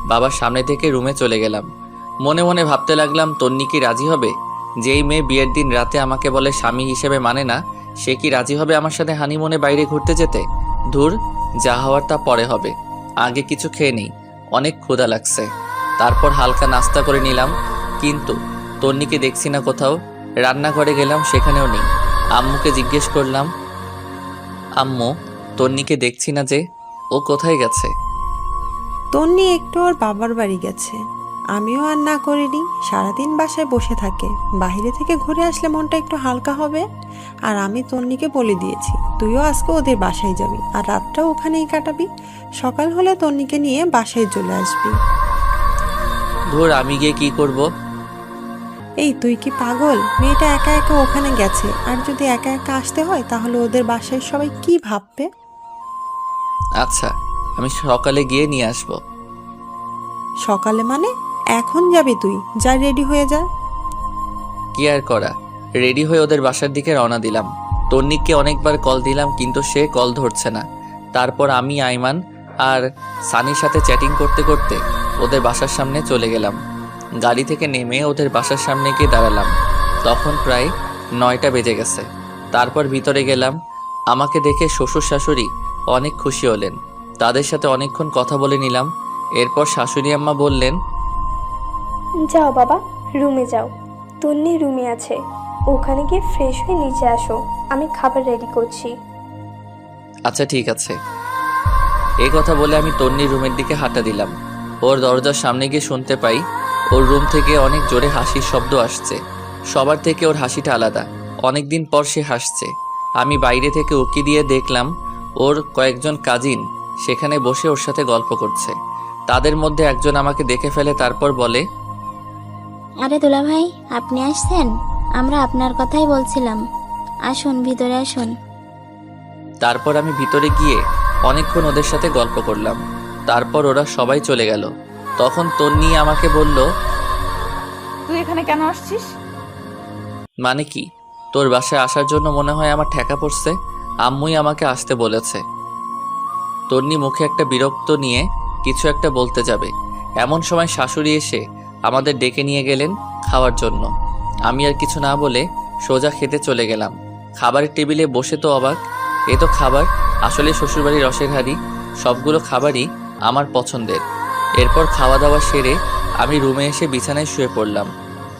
বাবার সামনে থেকে রুমে চলে গেলাম। মনে মনে ভাবতে লাগলাম, তন্নি কি রাজি হবে? যেই মেয়ে বিয়ের দিন রাতে আমাকে বলে স্বামী হিসেবে মানে না, সে কি রাজি হবে আমার সাথে হানিমুনে বাইরে ঘুরতে যেতে? ধুর, যা হওয়ার তা পরে হবে। আগে কিছু খেয়ে নেই, অনেক ক্ষুধা লাগছে। তারপর হালকা নাস্তা করে নিলাম। কিন্তু তন্নিকে দেখছি না কোথাও। রান্নাঘরে গেলাম, সেখানেও নেই। আম্মুকে জিজ্ঞেস করলাম, আম্মু তন্নিকে দেখছি না যে, ও কোথায় গেছে? তন্নি একটু ওর বাবার বাড়ি গেছে। আমিও আর না করিনি, সারাদিন বাসায় বসে থাকে। বাইরে থেকে ঘুরে আসলে মনটা একটু হালকা হবে। আর আমি তন্নিকে বলে দিয়েছি তুইও আজকে ওদের বাসায় যাবি আর রাতটা ওখানেই কাটাবি। সকাল হলে তন্নিকে নিয়ে বাসায় চলে আসবি। ধুর, আমি গিয়ে কি করব? এই তুই কি পাগল? মেয়েটা একা একা ওখানে গেছে, আর যদি একা একা আসতে হয় তাহলে ওদের বাসায় সবাই কি ভাববে? আচ্ছা, আমি সকালে গিয়ে নিয়ে আসব। সকালে মানে? এখন যাবি তুই? যা, রেডি হয়ে যা। কি আর করা, রেডি হয়ে ওদের বাসার দিকে রওনা দিলাম। তন্নিককে অনেকবার কল দিলাম কিন্তু সে কল ধরছে না। তারপর আমি, আইমান আর সানির সাথে চ্যাটিং করতে করতে ওদের বাসার সামনে চলে গেলাম। গাড়ি থেকে নেমে ওদের বাসার সামনে গিয়ে দাঁড়ালাম। তখন প্রায় 9টা বেজে গেছে। তারপর ভিতরে গেলাম। আমাকে দেখে শ্বশুর শাশুড়ি অনেক খুশি হলেন। তাদের সাথে অনেকক্ষণ কথা বলে নিলাম। এরপর শাশুড়ি আম্মা বললেন, যাও বাবা, রুমে যাও। তন্নি রুমে আছে, ওখানে গিয়ে ফ্রেশ হয়ে নিচে আসো, আমি খাবার রেডি করছি। আচ্ছা ঠিক আছে। এই কথা বলে আমি তন্নির রুমের দিকে হাঁটা দিলাম। ওর দরজার সামনে গিয়ে শুনতে পাই ওর রুম থেকে অনেক জোরে হাসির শব্দ আসছে। সবার থেকে ওর হাসিটা আলাদা, অনেকদিন পর সে হাসছে। আমি বাইরে থেকে উকি দিয়ে দেখলাম ওর কয়েকজন কাজিন সেখানে বসে ওর সাথে গল্প করছে। তাদের মধ্যে একজন আমাকে দেখে ফেলে, তারপর বলে, আরে দুলা ভাই, আপনি আসছেন? আমরা আপনার কথাই বলছিলাম। আসুন, ভিতরে আসুন। তারপর আমি ভিতরে গিয়ে অনেকক্ষণ ওদের সাথে গল্প করলাম। তারপর ওরা সবাই চলে গেল। তখন তন্নি আমাকে বলল, তুই এখানে কেন আসছিস? মানে কি? তোর বাসায় আসার জন্য মনে হয় আমার ঠেকা পড়ছে। আম্মুই আমাকে আসতে বলেছে। তন্নি মুখে একটা বিরক্ত নিয়ে কিছু একটা বলতে যাবে, এমন সময় শাশুড়ি এসে আমাদের ডেকে নিয়ে গেলেন খাওয়ার জন্য। আমি আর কিছু না বলে সোজা খেতে চলে গেলাম। খাবারের টেবিলে বসে তো অবাক, এ তো খাবার আসলে শ্বশুরবাড়ির রসের হাঁড়ি। সবগুলো খাবারই আমার পছন্দের। এরপর খাওয়া দাওয়া সেরে আমি রুমে এসে বিছানায় শুয়ে পড়লাম।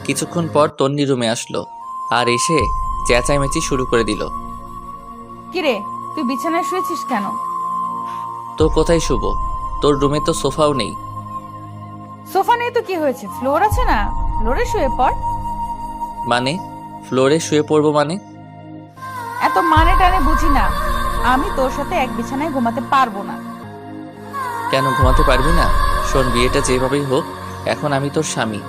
কিছুক্ষণ পর তন্নি রুমে আসলো আর এসে চেঁচামেচি শুরু করে দিল। কিরে, তুই বিছানায় শুয়েছিস কেন? তো কোথায় শুব? তোর রুমে তো সোফাও নেই। সোফা নেই তো কি হয়েছে, ফ্লোর আছে না, ফ্লোরে শুয়ে পড়। মানে ফ্লোরে শুয়ে পড়বো মানে? এত মানে টানে বুঝি না। আমি তোর সাথে এক বিছানায় ঘুমাতে পারবো না। কেন ঘুমাতে পারবি না? শোন, বিয়েটা যেভাবেই হোক, এখন আমি তোর স্বামী,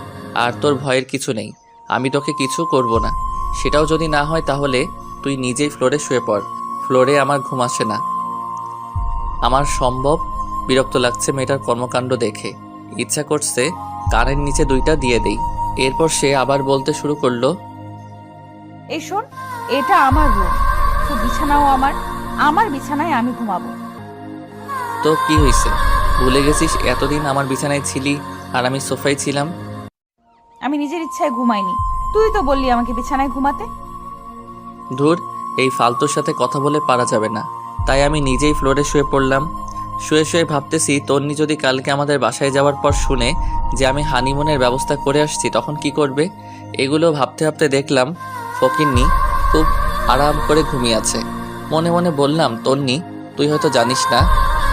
আর তোর ভয়ের কিছু নেই। আমি তোকে কিছু করব না। সেটাও যদি না হয় তাহলে তুই নিজেই ফ্লোরে শুয়ে পড়। ফ্লোরে আমার ঘুম আসে না। আমার সম্ভব বিরক্ত লাগছে মেয়েটার কর্মকাণ্ড দেখে। ইচ্ছা করছে কানের নিচে দুইটা দিয়ে দেই। এরপর সে আবার বলতে শুরু করলো, এই শোন, এটা আমার রুম, তো বিছানাও আমার বিছানায় আমি ঘুমাবো। তো কি হয়েছে? ভুলে গেছিস এতদিন আমার বিছানায় ছিলি আর আমি সোফায় ছিলাম? আমি নিজের ইচ্ছায় ঘুমাইনি, তুই তো বললি আমাকে বিছানায় ঘুমাতে। ধুর, এই ফালতুর সাথে কথা বলে পারা যাবে না। তাই আমি নিজেই ফ্লোরে শুয়ে পড়লাম। শুয়ে শুয়ে ভাবতেছি, তন্নি যদি কালকে আমাদের বাসায় যাওয়ার পর শুনে যে আমি হানিমুনের ব্যবস্থা করে আসছি, তখন কি করবে? এগুলো ভাবতে ভাবতে দেখলাম ফকিন্নি খুব আরাম করে ঘুমিয়ে আছে। মনে মনে বললাম, তন্নি, তুই হয়তো জানিস না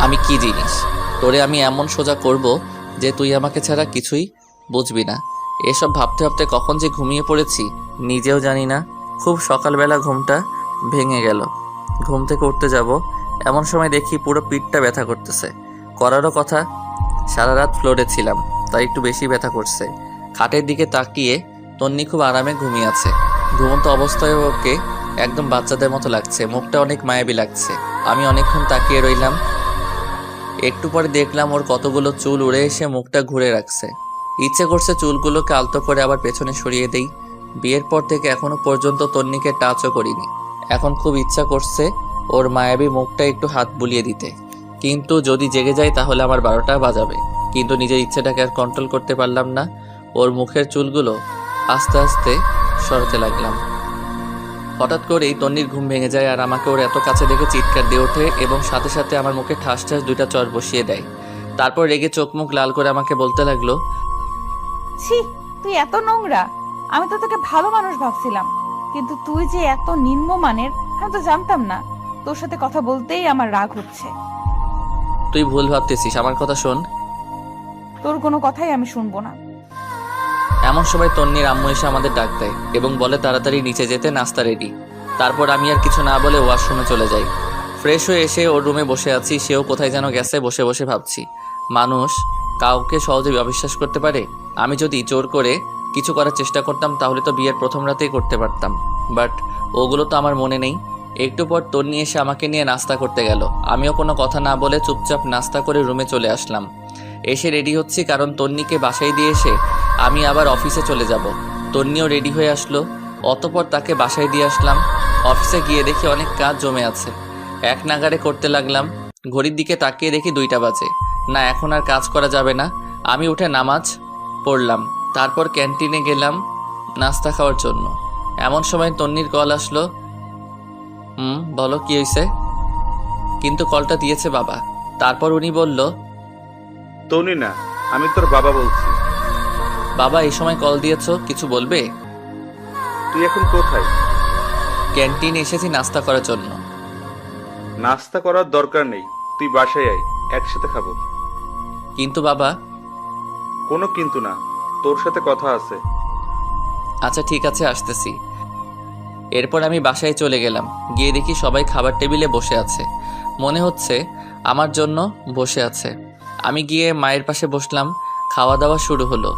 আমি কি জিনিস। তোরে আমি এমন সোজা করব যে তুই আমাকে ছাড়া কিছুই বুঝবি না। এসব ভাবতে ভাবতে কখন যে ঘুমিয়ে পড়েছি নিজেও জানি না। খুব সকালবেলা ঘুমটা ভেঙে গেল। ঘুম থেকে উঠতে যাব এমন সময় দেখি পুরো পিঠটা ব্যথা করতেছে। করারও কথা, সারা রাত ফ্লোরে ছিলাম, তাই একটু বেশি ব্যথা করছে। খাটের দিকে তাকিয়ে তন্নি খুব আরামে ঘুমিয়ে আছে। ঘুমন্ত অবস্থায় ওকে একদম বাচ্চাদের মতো লাগছে, মুখটা অনেক মায়াবী লাগছে। আমি অনেকক্ষণ তাকিয়ে রইলাম। একটু পরে দেখলাম ওর কতগুলো চুল উড়ে এসে মুখটা ঘুরে রাখছে। ইচ্ছে করছে চুলগুলোকে আলতো করে আবার পেছনে সরিয়ে দেই। বিয়ের পর থেকে এখনো পর্যন্ত তন্নিকে টাচও করিনি। এখন খুব ইচ্ছা করছে ওর মায়াবী মুখটা একটু হাত বুলিয়ে দিতে, কিন্তু যদি জেগে যায় তাহলে আমার 12টা বাজাবে। কিন্তু নিজের ইচ্ছেটাকে আর কন্ট্রোল করতে পারলাম না। ওর মুখের চুলগুলো আস্তে আস্তে সরাতে লাগলাম। হঠাৎ করেই তন্নির ঘুম ভেঙে যায় আর আমাকে ওর এত কাছে দেখে চিৎকার দিয়ে ওঠে এবং সাথে সাথে আমার মুখে ঠাস ঠাস 2টা চড় বসিয়ে দেয়। তারপর রেগে চোখ মুখ লাল করে আমাকে বলতে লাগলো, ছি, তুই এত নোংরা! আমি তো তোকে ভালো মানুষ ভাবছিলাম, কিন্তু তুই যে এত নিম্নমানের আমি তো জানতাম না। তোর সাথে কথা বলতেই আমার রাগ হচ্ছে। তুই ভুল ভাবতেছিস, আমার কথা শোন। তোর কোনো কথাই আমি শুনবো না। এমন সময় তন্নির আম্মু এসে আমাদের ডাক দেয় এবং বলে তাড়াতাড়ি নিচে যেতে, নাস্তা রেডি। তারপর আমি আর কিছু না বলে ওয়াশরুমে চলে যাই। ফ্রেশ হয়ে এসে ওর রুমে বসে আছি, সেও কোথায় যেন গেছে। বসে বসে ভাবছি, মানুষ কাউকে সহজে অবিশ্বাস করতে পারে। আমি যদি জোর করে কিছু করার চেষ্টা করতাম তাহলে তো বিয়ের প্রথম রাতেই করতে পারতাম, বাট ওগুলো তো আমার মনে নেই। একটু পর তন্নি এসে আমাকে নিয়ে নাস্তা করতে গেল। আমিও কোনো কথা না বলে চুপচাপ নাস্তা করে রুমে চলে আসলাম। এসে রেডি হচ্ছি, কারণ তন্নিকে বাসায় দিয়ে এসে আমি আবার অফিসে চলে যাব। তন্নিও রেডি হয়ে আসলো, অতঃপর তাকে বাসায় দিয়ে আসলাম। অফিসে গিয়ে দেখি অনেক কাজ জমে আছে, এক নাগাড়ে করতে লাগলাম। ঘড়ির দিকে তাকিয়ে দেখি 2টা বাজে। না, এখন আর কাজ করা যাবে না। আমি উঠে নামাজ পড়লাম, তারপর ক্যান্টিনে গেলাম নাস্তা খাওয়ার জন্য। এমন সময় তন্নির কল আসলো। বলো কি হয়েছে? কিন্তু কলটা দিয়েছে বাবা। তারপর উনি বলল, তনি না, আমি তোর বাবা বলছি। বাবা, এই সময় কল দিয়েছো, কিছু বলবে? তুই এখন কোথায়? ক্যান্টিনে এসেছি নাস্তা করার জন্য। নাস্তা করার দরকার নেই, তুই বাসায় আয়, একসাথে খাবো। কিন্তু বাবা। কোনো কিন্তু না, তোর সাথে কথা আছে। আচ্ছা ঠিক আছে, আসতেছি। এরপর আমি বাসায় চলে গেলাম। গিয়ে দেখি সবাই খাবার টেবিলে বসে আছে, মনে হচ্ছে আমার জন্য বসে আছে। আমি গিয়ে মায়ের পাশে বসলাম। খাওয়া দাওয়া শুরু হলো।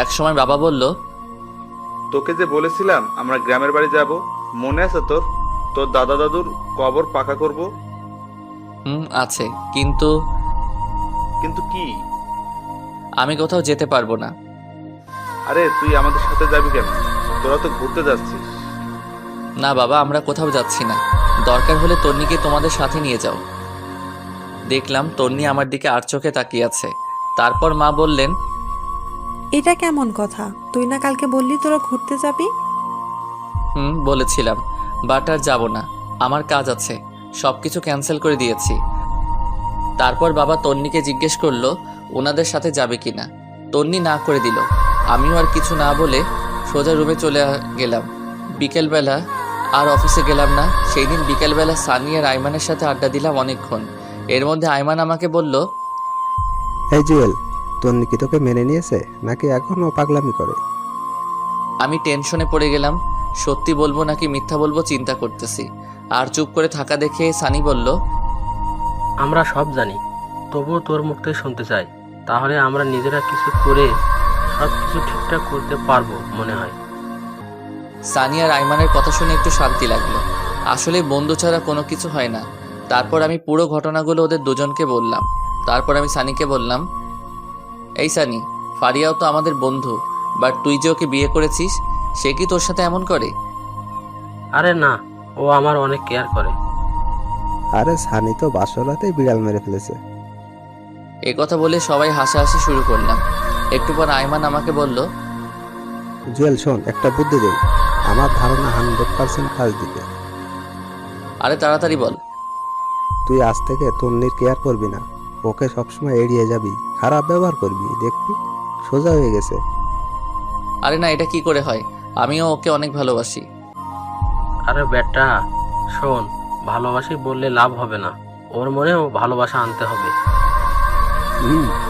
একসময় বাবা বলল, তোকে যে বলেছিলাম আমরা গ্রামের বাড়ি যাব, মনে আছে তোর? তোর দাদা দাদুর কবর পাকা করব, আছে, কিন্তু কিন্তু কি? আমি কোথাও যেতে পারবো না। আরে তুই আমাদের সাথে যাবি কেন? তোরা তো ঘুরতে যাচ্ছিস। না বাবা, আমরা কোথাও যাচ্ছি না। দরকার হলে তন্নিকে তোমাদের সাথে নিয়ে যাও। দেখলাম তন্নি আমার দিকে আর চোখে তাকিয়ে আছে। তারপর মা বললেন, এটা কেমন কথা? তুই না কালকে বললি তোরা ঘুরতে যাবি? বলেছিলাম, বাট আর যাবো না, আমার কাজ আছে, সবকিছু ক্যান্সেল করে দিয়েছি। তারপর বাবা তন্নিকে জিজ্ঞেস করলো ওনাদের সাথে যাবে কিনা। তন্নি না করে দিল। আমিও আর কিছু না বলে সোজা রুমে চলে গেলাম। বিকেলবেলা আর অফিসে গেলাম না। সেই দিন বিকেলবেলা সানি আর আইমানের সাথে আড্ডা দিলাম অনেকক্ষণ। এর মধ্যে আইমান আমাকে বলল, এই জুয়েল, তন্নি কি তোকে মেনে নিয়েছে নাকি এখনো পাগলামি করে? আমি টেনশনে পড়ে গেলাম। সত্যি বলবো নাকি মিথ্যা বলবো চিন্তা করতেছি। আর চুপ করে থাকা দেখে সানি বলল, আমরা সব জানি, তবুও তোর মুখ থেকে শুনতে চাই। তাহলে আমরা নিজেরা কিছু করে সব কিছু ঠিকঠাক করতে পারবো মনে হয়। সানি আর আইমানের কথা শুনে একটু শান্তি লাগলো। আসলে বন্ধু ছাড়া কোনো কিছু হয় না। তারপর আমি পুরো ঘটনাগুলো ওদের দুজনকে বললাম। তারপর আমি সানিকে বললাম, এই সানি, ফারিয়াও তো আমাদের বন্ধু, বাট তুই যে ওকে বিয়ে করেছিস, সে কি তোর সাথে এমন করে? আরে না, ও আমার অনেক কেয়ার করে। আরে সানি তো বাসরাতেই বিড়াল মেরে ফেলেছে। এ কথা বলে সবাই হাসাহাসি শুরু করলাম। একটু পর আইমান আমাকে বলল, জুয়েল শোন, একটা বুদ্ধি দেই, আমার ধারণা 100% কাজ দিবে। আরে তাড়াতাড়ি বল। তুই আজ থেকে তন্নির কেয়ার করবি না, ওকে সবসময় এড়িয়ে যাবি, খারাপ ব্যবহার করবি, দেখবি সোজা হয়ে গেছে। আরে না, এটা কি করে হয়? আমিও ওকে অনেক ভালোবাসি। আরে বেটা শোন, ভালোবাসি বললে লাভ হবে না, ওর মনেও ভালোবাসা আনতে হবে।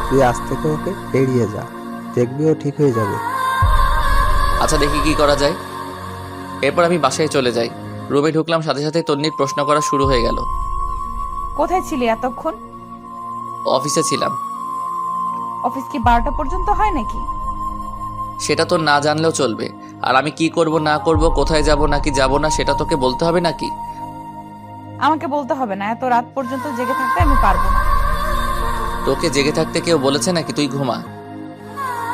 তুই আজ থেকে ওকে এড়িয়ে যা, দেখবি ও ঠিক হয়ে যাবে। আচ্ছা, দেখি কি করা যায়। এরপর আমি বাসায় চলে যাই। রুমে ঢুকলাম, সাথে সাথে তন্নির প্রশ্ন করা শুরু হয়ে গেল। কোথায় ছিলি এতক্ষণ? অফিসে ছিলাম। অফিস কি 12টা পর্যন্ত হয় নাকি? সেটা তো না জানলেও চলবে। আর আমি কি করব না করব, কোথায় যাব নাকি যাব না, সেটা তোকে বলতে হবে নাকি? আমাকে বলতে হবে না, এত রাত পর্যন্ত জেগে থাকতে আমি পারবো না। তোকে জেগে থাকতে কেউ বলেছে নাকি? তুই ঘুমা।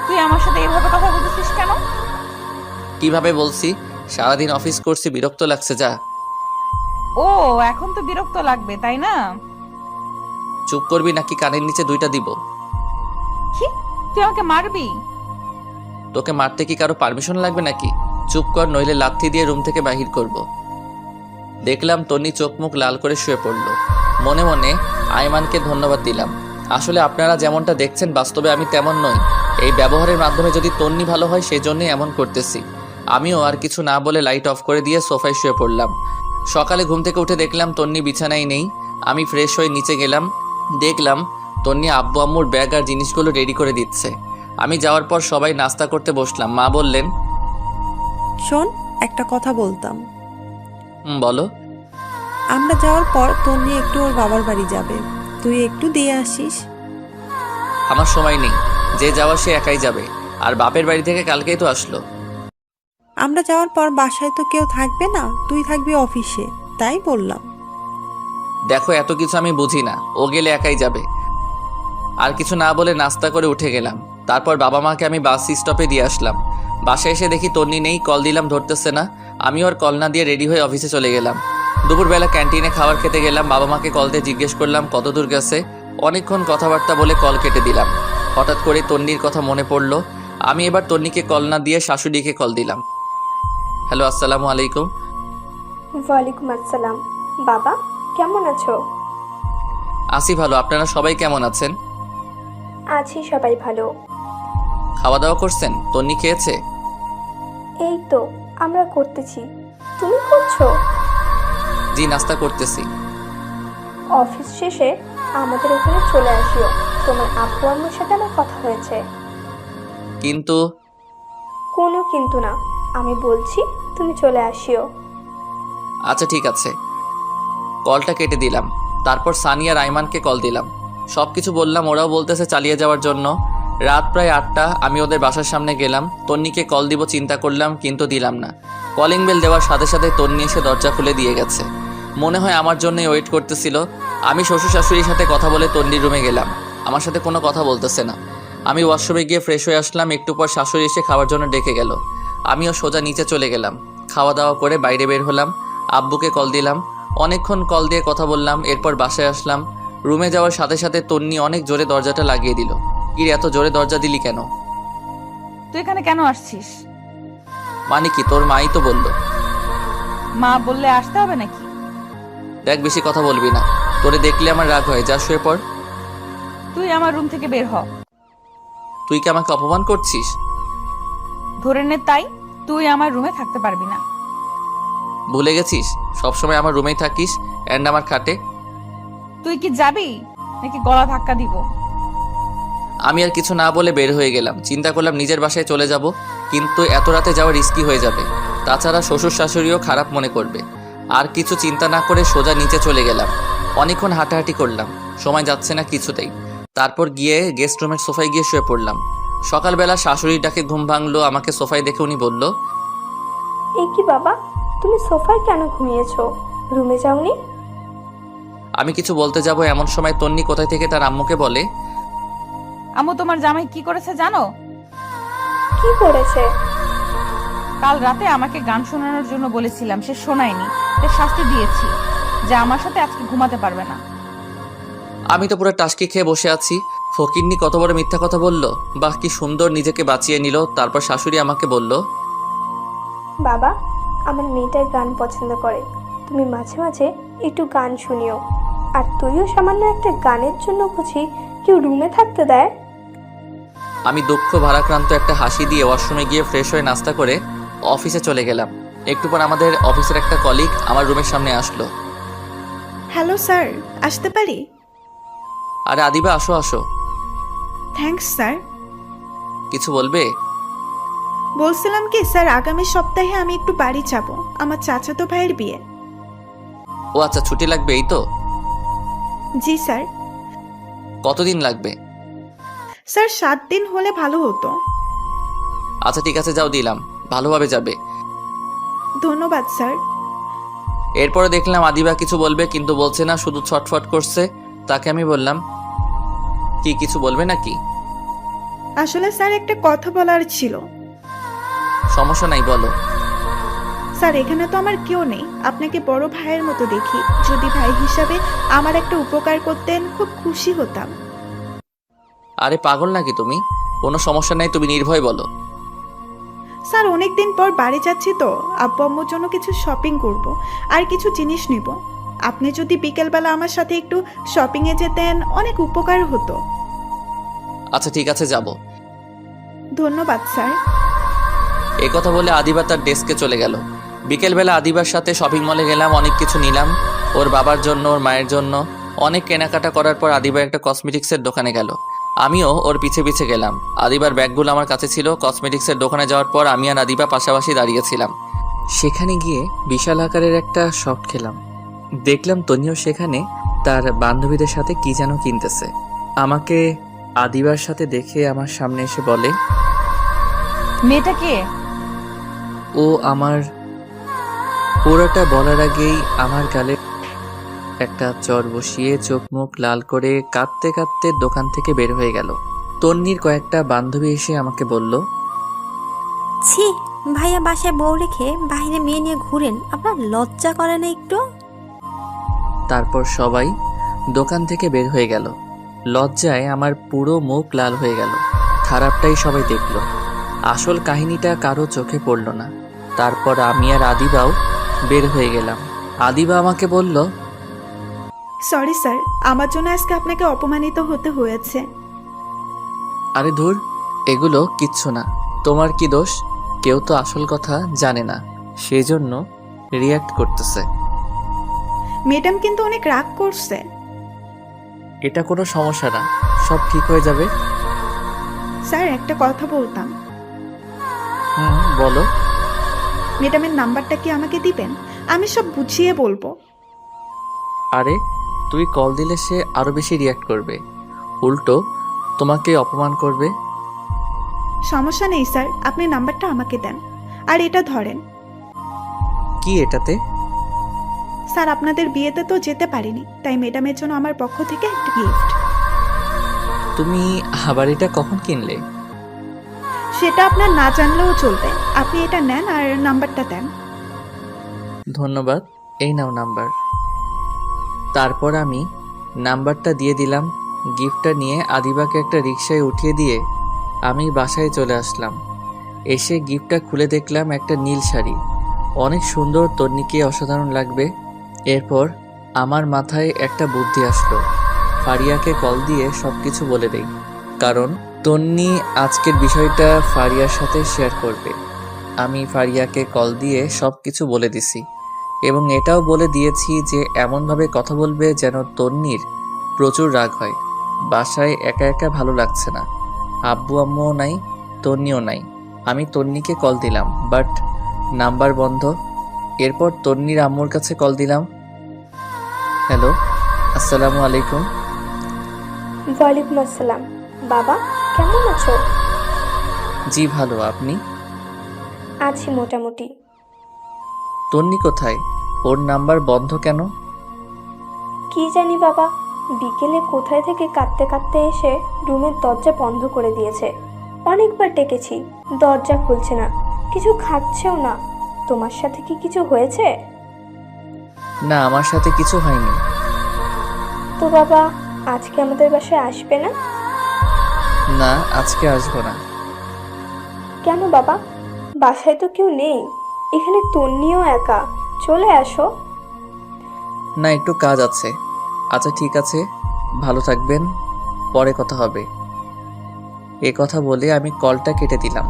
তুই আমার সাথে এইভাবে কথা বলছিস কেন? কিভাবে বলছি? সারাদিন অফিস করছি, বিরক্ত লাগছে। যা। ও, এখন তো বিরক্ত লাগবে, তাই না? চুপ করবি নাকি কানের নিচে 2টা দিব? কি, তুই আমাকে মারবি? তোকে মারতে কি কারো পারমিশন লাগবে নাকি? চুপ কর, নইলে লাথি দিয়ে রুম থেকে বাহির করব। দেখলাম তন্নি চোখ মুখ লাল করে শুয়ে পড়ল। মনে মনে আইমানকে ধন্যবাদ দিলাম। আসলে আপনারা যেমনটা দেখছেন, বাস্তবে আমি তেমন নই। এই ব্যবহারের মাধ্যমে যদি তন্নি ভালো হয়, সেজন্যই এমন করতেছি। আমিও আর কিছু না বলে লাইট অফ করে দিয়ে সোফায় শুয়ে পড়লাম। সকালে ঘুম থেকে উঠে দেখলাম তন্নি বিছানায় নেই। আমি ফ্রেশ হয়ে নিচে গেলাম। দেখলাম তন্নি আব্বু আম্মুর ব্যাগ আর জিনিসগুলো রেডি করে দিচ্ছে। আমি যাওয়ার পর সবাই নাস্তা করতে বসলাম। মা বললেন, শোন, একটা কথা বলতাম। বলো। আমরা যাওয়ার পর তন্নি একটু ওর বাবার বাড়ি যাবে, তুই একটু দিয়ে আসিস। আমার সময় নেই, যে যাওয়া সে একাই যাবে। আর বাপের বাড়ি থেকে কালকেই তো আসলো। আমরা যাওয়ার পর বাসায় তো কেউ থাকবে না, তুই থাকবি অফিসে, তাই বললাম। দেখো, এত কিছু আমি বুঝি না, ও গেলে একাই যাবে। আর কিছু না বলে নাস্তা করে উঠে গেলাম। তারপর বাবা মাকে আমি বাস স্টপে দিয়ে আসলাম। বাসায় এসে দেখি তন্নি নেই। কল দিলাম, ধরতেছে না। আমি ওর কল না দিয়ে রেডি হয়ে অফিসে চলে গেলাম। দুপুরবেলা ক্যান্টিনে খাবার খেতে গেলাম। বাবা মাকে কল দিয়ে জিজ্ঞেস করলাম কত দূর গেছে। অনেকক্ষণ কথাবার্তা বলে কল কেটে দিলাম। হঠাৎ করে তন্নির কথা মনে পড়লো। আমি এবার তন্নিকে কল না দিয়ে শাশুড়িকে কল দিলাম। হ্যালো, আসসালামু আলাইকুম। ওয়ালাইকুম আসসালাম। বাবা, কেমন আছো? আছি ভালো। আপনারা সবাই কেমন আছেন? আছি, সবাই ভালো। খাওয়া দাওয়া করছেন? তন্নি খেয়েছে? এই তো আমরা করতেছি, তুমি করছো? জি, নাস্তা করতেছি। অফিস শেষে আমাদের ওখানে চলে আসিও, তোমার আব্বু আম্মুর সাথে আমার কথা হয়েছে। কিন্তু কোনো কিন্তু না, আমি বলছি তুমি চলে আসিও। আচ্ছা ঠিক আছে। কলটা কেটে দিলাম। তারপর সানি আর আইমানকে কল দিলাম। সব কিছু বললাম, ওরাও বলতেছে চালিয়ে যাওয়ার জন্য। রাত প্রায় 8টা। আমি ওদের বাসার সামনে গেলাম। তন্নিকে কল দিব চিন্তা করলাম, কিন্তু দিলাম না। কলিং বেল দেওয়ার সাথে সাথে তন্নি এসে দরজা খুলে দিয়ে গেছে। মনে হয় আমার জন্যই ওয়েট করতেছিল। আমি শ্বশুর শাশুড়ির সাথে কথা বলে তন্নির রুমে গেলাম। আমার সাথে কোনো কথা বলতেছে না। আমি ওয়াশরুমে গিয়ে ফ্রেশ হয়ে আসলাম। একটু পর শাশুড়ি এসে খাওয়ার জন্য ডেকে গেল। আমিও সোজা নিচে চলে গেলাম। খাওয়া দাওয়া করে বাইরে বের হলাম। আব্বুকে কল দিলাম। অনেকক্ষণ কল দিয়ে কথা বললাম। এরপর বাসায় আসলাম। রুমে যাওয়ার সাথে সাথে তন্নি অনেক জোরে দরজাটা লাগিয়ে দিল। কিরে, এত জোরে দরজা দিলি কেন? তুই এখানে কেন আসছিস? মানে কি? তোর মাই তো বলল। মা বললে আসতে হবে নাকি? দেখ, বেশি কথা বলবি না। তোরে দেখলে আমার রাগ হয়। যা, শুয়ে পড়। তুই আমার রুম থেকে বের হ। তুই কি আমাকে অপমান করছিস? ধরে নে তাই। তুই আমার রুমে থাকতে পারবি না। ভুলে গেছিস সবসময় আমার রুমেই থাকিস অ্যান্ড আমার খাটে? তুই কি যাবি নাকি গলা ধাক্কা দিব? আমি আর কিছু না বলে বের হয়ে গেলাম। চিন্তা করলাম নিজের বাসায় চলে যাব, কিন্তু এত রাতে যাওয়া রিস্কি হয়ে যাবে। তাছাড়া শ্বশুর শাশুড়িও খারাপ মনে করবে। আর কিছু চিন্তা না করে সোজা নিচে চলে গেলাম। অনেকক্ষণ হাঁটাহাঁটি করলাম। সময় যাচ্ছে না কিছুতেই। তারপর গিয়ে গেস্ট রুমের সোফায় গিয়ে শুয়ে পড়লাম। সকালবেলা শাশুড়ির ডাকে ঘুম ভাঙলো। আমাকে সোফায় দেখে উনি বলল, এ কি বাবা, তুমি সোফায় কেন ঘুমিয়েছো? রুমে যাওনি? আমি কিছু বলতে যাব এমন সময় তন্নি কোথায় থেকে তার আম্মুকে বলে, আম্মু, তোমার জামাই কি করেছে জানো? কি করেছে? কাল রাতে আমাকে গান শোনানোর জন্য বলেছিলাম, সে শোনায়নি। তার শাস্তি দিয়েছি যে আমার সাথে আজকে ঘুমাতে পারবে না। আমি তো পুরো টাসকি খেয়ে বসে আছি। ফকিন্নি কত বড় মিথ্যা কথা বলল। বাহ, কি সুন্দর নিজেকে বাঁচিয়ে নিল। তারপর শাশুড়ি আমাকে বলল, বাবা, আমার মেয়েটার গান পছন্দ করে, তুমি মাঝে মাঝে একটু গান শুনিও। আর তুইও সামান্য একটা গানের জন্য বুঝি কেউ রুমে থাকতে দেয়? আমি দুঃখ ভারাক্রান্ত একটা হাসি দিয়ে ওয়াশরুমে গিয়ে ফ্রেশ হয়ে নাস্তা করে অফিসে চলে গেলাম। একটু পর আমাদের অফিসের একটা কলিগ আমার রুমের সামনে আসলো। হ্যালো স্যার, আসতে পারি? আরে আদিবা, আসো আসো। Thanks sir. কিছু বলবে? বলছিলাম কি স্যার, আগামী সপ্তাহে আমি একটু বাড়ি যাব, আমার চাচাতো ভাইয়ের বিয়ে। ও আচ্ছা, ছুটি লাগবে এই তো? জি স্যার। কতদিন লাগবে? স্যার 7 দিন হলে ভালো হতো। আচ্ছা ঠিক আছে, যাও, দিলাম। ভালোভাবে যাবে। ধন্যবাদ স্যার। এরপরে দেখলাম আদিবা কিছু বলবে কিন্তু বলছে না, শুধু ছটফট করছে। তাকে আমি বললাম, কি কিছু বলবে নাকি? আসলে স্যার একটা কথা বলার ছিল। সমস্যা নাই, বলো। স্যার এখানে তো আমার কেউ নেই, আপনাকে বড় ভাইয়ের মতো দেখি। যদি ভাই হিসাবে আমার একটা উপকার করতেন, খুব খুশি হতাম। আরে পাগল নাকি তুমি? কোনো সমস্যা নাই, তুমি নির্ভয় বলো। স্যার অনেকদিন পর বাড়ি যাচ্ছি তো, আব্বু আম্মুর জন্য কিছু শপিং করব আর কিছু জিনিস নিব। আপনি যদি বিকেলবেলা আমার সাথে একটু শপিংয়ে যেতেন, অনেক উপকার হতো। আচ্ছা ঠিক আছে, যাব। ধন্যবাদ স্যার। এই কথা বলে আদিবা তার ডেস্কে চলে গেল। বিকেলবেলা আদিবার সাথে শপিং মলে গেলাম। অনেক কিছু নিলাম, ওর বাবার জন্য, ওর মায়ের জন্য। অনেক কেনাকাটা করার পর আদিবা একটা কসমেটিক্সের দোকানে গেল। আমিও ওর পিছে পিছে গেলাম। আদিবার ব্যাগগুলো আমার কাছে ছিল। কসমেটিক্সের দোকানে যাওয়ার পর আমি আর আদিবা পাশাপাশি দাঁড়িয়েছিলাম। সেখানে গিয়ে বিশাল আকারের একটা শপ খেলাম। দেখলাম তনিও সেখানে তার বান্ধবীদের সাথে কি যেন কিনতেছে। আমাকে আদিবার সাথে দেখে আমার সামনে এসে বলে, মেয়েটা কে? ও আমার। পুরোটা বলার আগেই আমার গালে একটা চর বসিয়ে চোখ মুখ লাল করে কাঁদতে কাঁদতে দোকান থেকে বের হয়ে গেল। তন্নির কয়েকটা বান্ধবী এসে আমাকে বলল, ছি, ভাইয়া বাসায় বউ রেখে বাইরে মেয়ে নিয়ে ঘুরেন, আপনার লজ্জা করে না একটু? তারপর সবাই দোকান থেকে বের হয়ে গেল। লজ্জায় আমার পুরো মুখ লাল হয়ে গেল। খারাপটাই সবাই দেখলো, আসল কাহিনীটা কারো চোখে পড়ল না। তারপর আমি আর আদিবাও বের হয়ে গেলাম। আদিবা আমাকে বলল, সরি স্যার, আমার জন্য আজকে আপনাকে অপমানিত হতে হয়েছে। আরে ধুর, এগুলো কিচ্ছু না। তোমার কি দোষ? কেউ তো আসল কথা জানে না, সেজন্য রিয়্যাক্ট করতেছে। ম্যাডাম কিন্তু অনেক রাগ করছে। এটা কোনো সমস্যা না, সব ঠিক হয়ে যাবে। স্যার একটা কথা বলতাম। বলো। ম্যাডামের নাম্বারটা কি আমাকে দিবেন? আমি সব বুঝিয়ে বলবো। আরে তুই কল দিলে সে আরো বেশি রিয়্যাক্ট করবে, উল্টো তোমাকে অপমান করবে। সমস্যা নেই স্যার, আপনি নাম্বারটা আমাকে দেন। আর এটা ধরেন। কি এটাতে? স্যার আপনাদের বিয়েতে তো যেতে পারিনি, তাই ম্যাডামের জন্য আমার পক্ষ থেকে একটা গিফট। তুমি আবার এটা কখন কিনলে? সেটা আপনার না জানলেও চলবে, আপনি এটা নেন আর নাম্বারটা দেন। ধন্যবাদ, এই নাও নাম্বার। তারপর আমি নাম্বারটা দিয়ে দিলাম। গিফটটা নিয়ে আদিবাকে একটা রিকশায় উঠিয়ে দিয়ে আমি বাসায় চলে আসলাম। এসে গিফটটা খুলে দেখলাম একটা নীল শাড়ি। অনেক সুন্দর, তন্নিকে অসাধারণ লাগবে। এরপর আমার মাথায় একটা বুদ্ধি আসলো, ফারিয়াকে কল দিয়ে সব কিছু বলে দেই, কারণ তন্নি আজকের বিষয়টা ফারিয়ার সাথে শেয়ার করবে। আমি ফারিয়াকে কল দিয়ে সব কিছু বলে দিছি এবং এটাও বলে দিয়েছি যে এমনভাবে কথা বলবে যেন তন্নির প্রচুর রাগ হয়। বাসায় একা একা ভালো লাগছে না, আব্বু আম্মুও নাই, তন্নিও নাই। আমি তন্নিকে কল দিলাম, বাট নাম্বার বন্ধ। এরপর তন্নির আম্মুর কাছে কল দিলাম। হ্যালো, আসসালামু আলাইকুম। ওয়ালাইকুম আসসালাম। বাবা কেমন আছো? জি ভালো, আপনি? আছি মোটামুটি। তন্নি কোথায়? ওর নাম্বার বন্ধ কেন? কি জানি বাবা, বিকেলে কোথায় থেকে কাঁদতে কাঁদতে এসে রুমের দরজা বন্ধ করে দিয়েছে। অনেকবার ডেকেছি, দরজা খুলছে না, কিছু খাচ্ছেও না। তোমার সাথে কি কিছু হয়েছে? না, আমার সাথে কিছু হয়নি। তো বাবা আজকে আমাদের বাসায় আসবে না? না, আজকে আসবো না। কেন বাবা? বাসায় তো কেউ নেই, এখানে তন্নিও একা, চলে আসো। না, একটু কাজ আছে। আচ্ছা ঠিক আছে, ভালো থাকবেন, পরে কথা হবে। এ কথা বলে আমি কলটা কেটে দিলাম।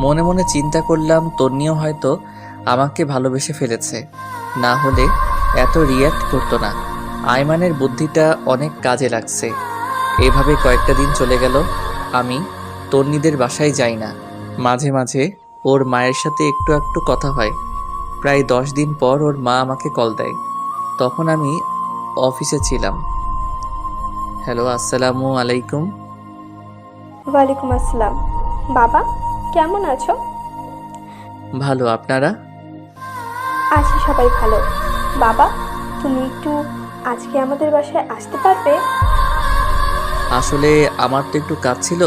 মনে মনে চিন্তা করলাম তন্নিও হয়তো আমাকে ভালোবেসে ফেলেছে, না হলে এত রিয়্যাক্ট করতো না। আয়মানের বুদ্ধিটা অনেক কাজে লাগছে। এভাবে কয়েকটা দিন চলে গেল। আমি তন্নিদের বাসায় যাই না। মাঝে মাঝে ওর মায়ের সাথে একটু একটু কথা হয়। প্রায় 10 দিন পর ওর মা আমাকে কল দেয়। তখন আমি অফিসে ছিলাম। হ্যালো, আসসালামু আলাইকুম। ওয়ালাইকুম আসসালাম। বাবা কেমন আছো? ভালো, আপনারা? আছি সবাই ভালো। বাবা তুমি একটু আজকে আমাদের বাসায় আসতে পারবে? আসলে আমার তো একটু কাজ ছিল।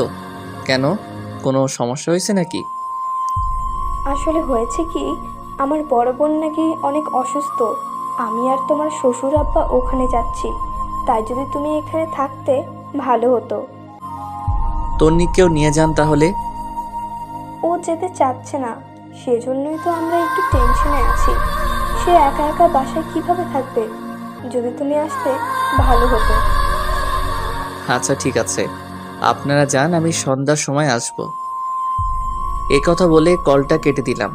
কেন, কোনো সমস্যা হয়েছে নাকি? আসলে হয়েছে কি, আমার বড় বোন নাকি অনেক অসুস্থ। আমি আর তোমার শ্বশুর আব্বা ওখানে যাচ্ছি, তাই যদি তুমি এখানে থাকতে ভালো হতো। তন্নিকেও নিয়ে যান তাহলে। ও যেতে চাচ্ছে না, সেজন্যই তো আমরা একটু টেনশনে আছি। সে একা একা বাসায় কিভাবে থাকবে? যদি তুমি আসতে ভালো হতো। আচ্ছা ঠিক আছে, আপনারা যান, আমি সন্ধ্যার সময় আসব। এ কথা বলে কলটা কেটে দিলাম।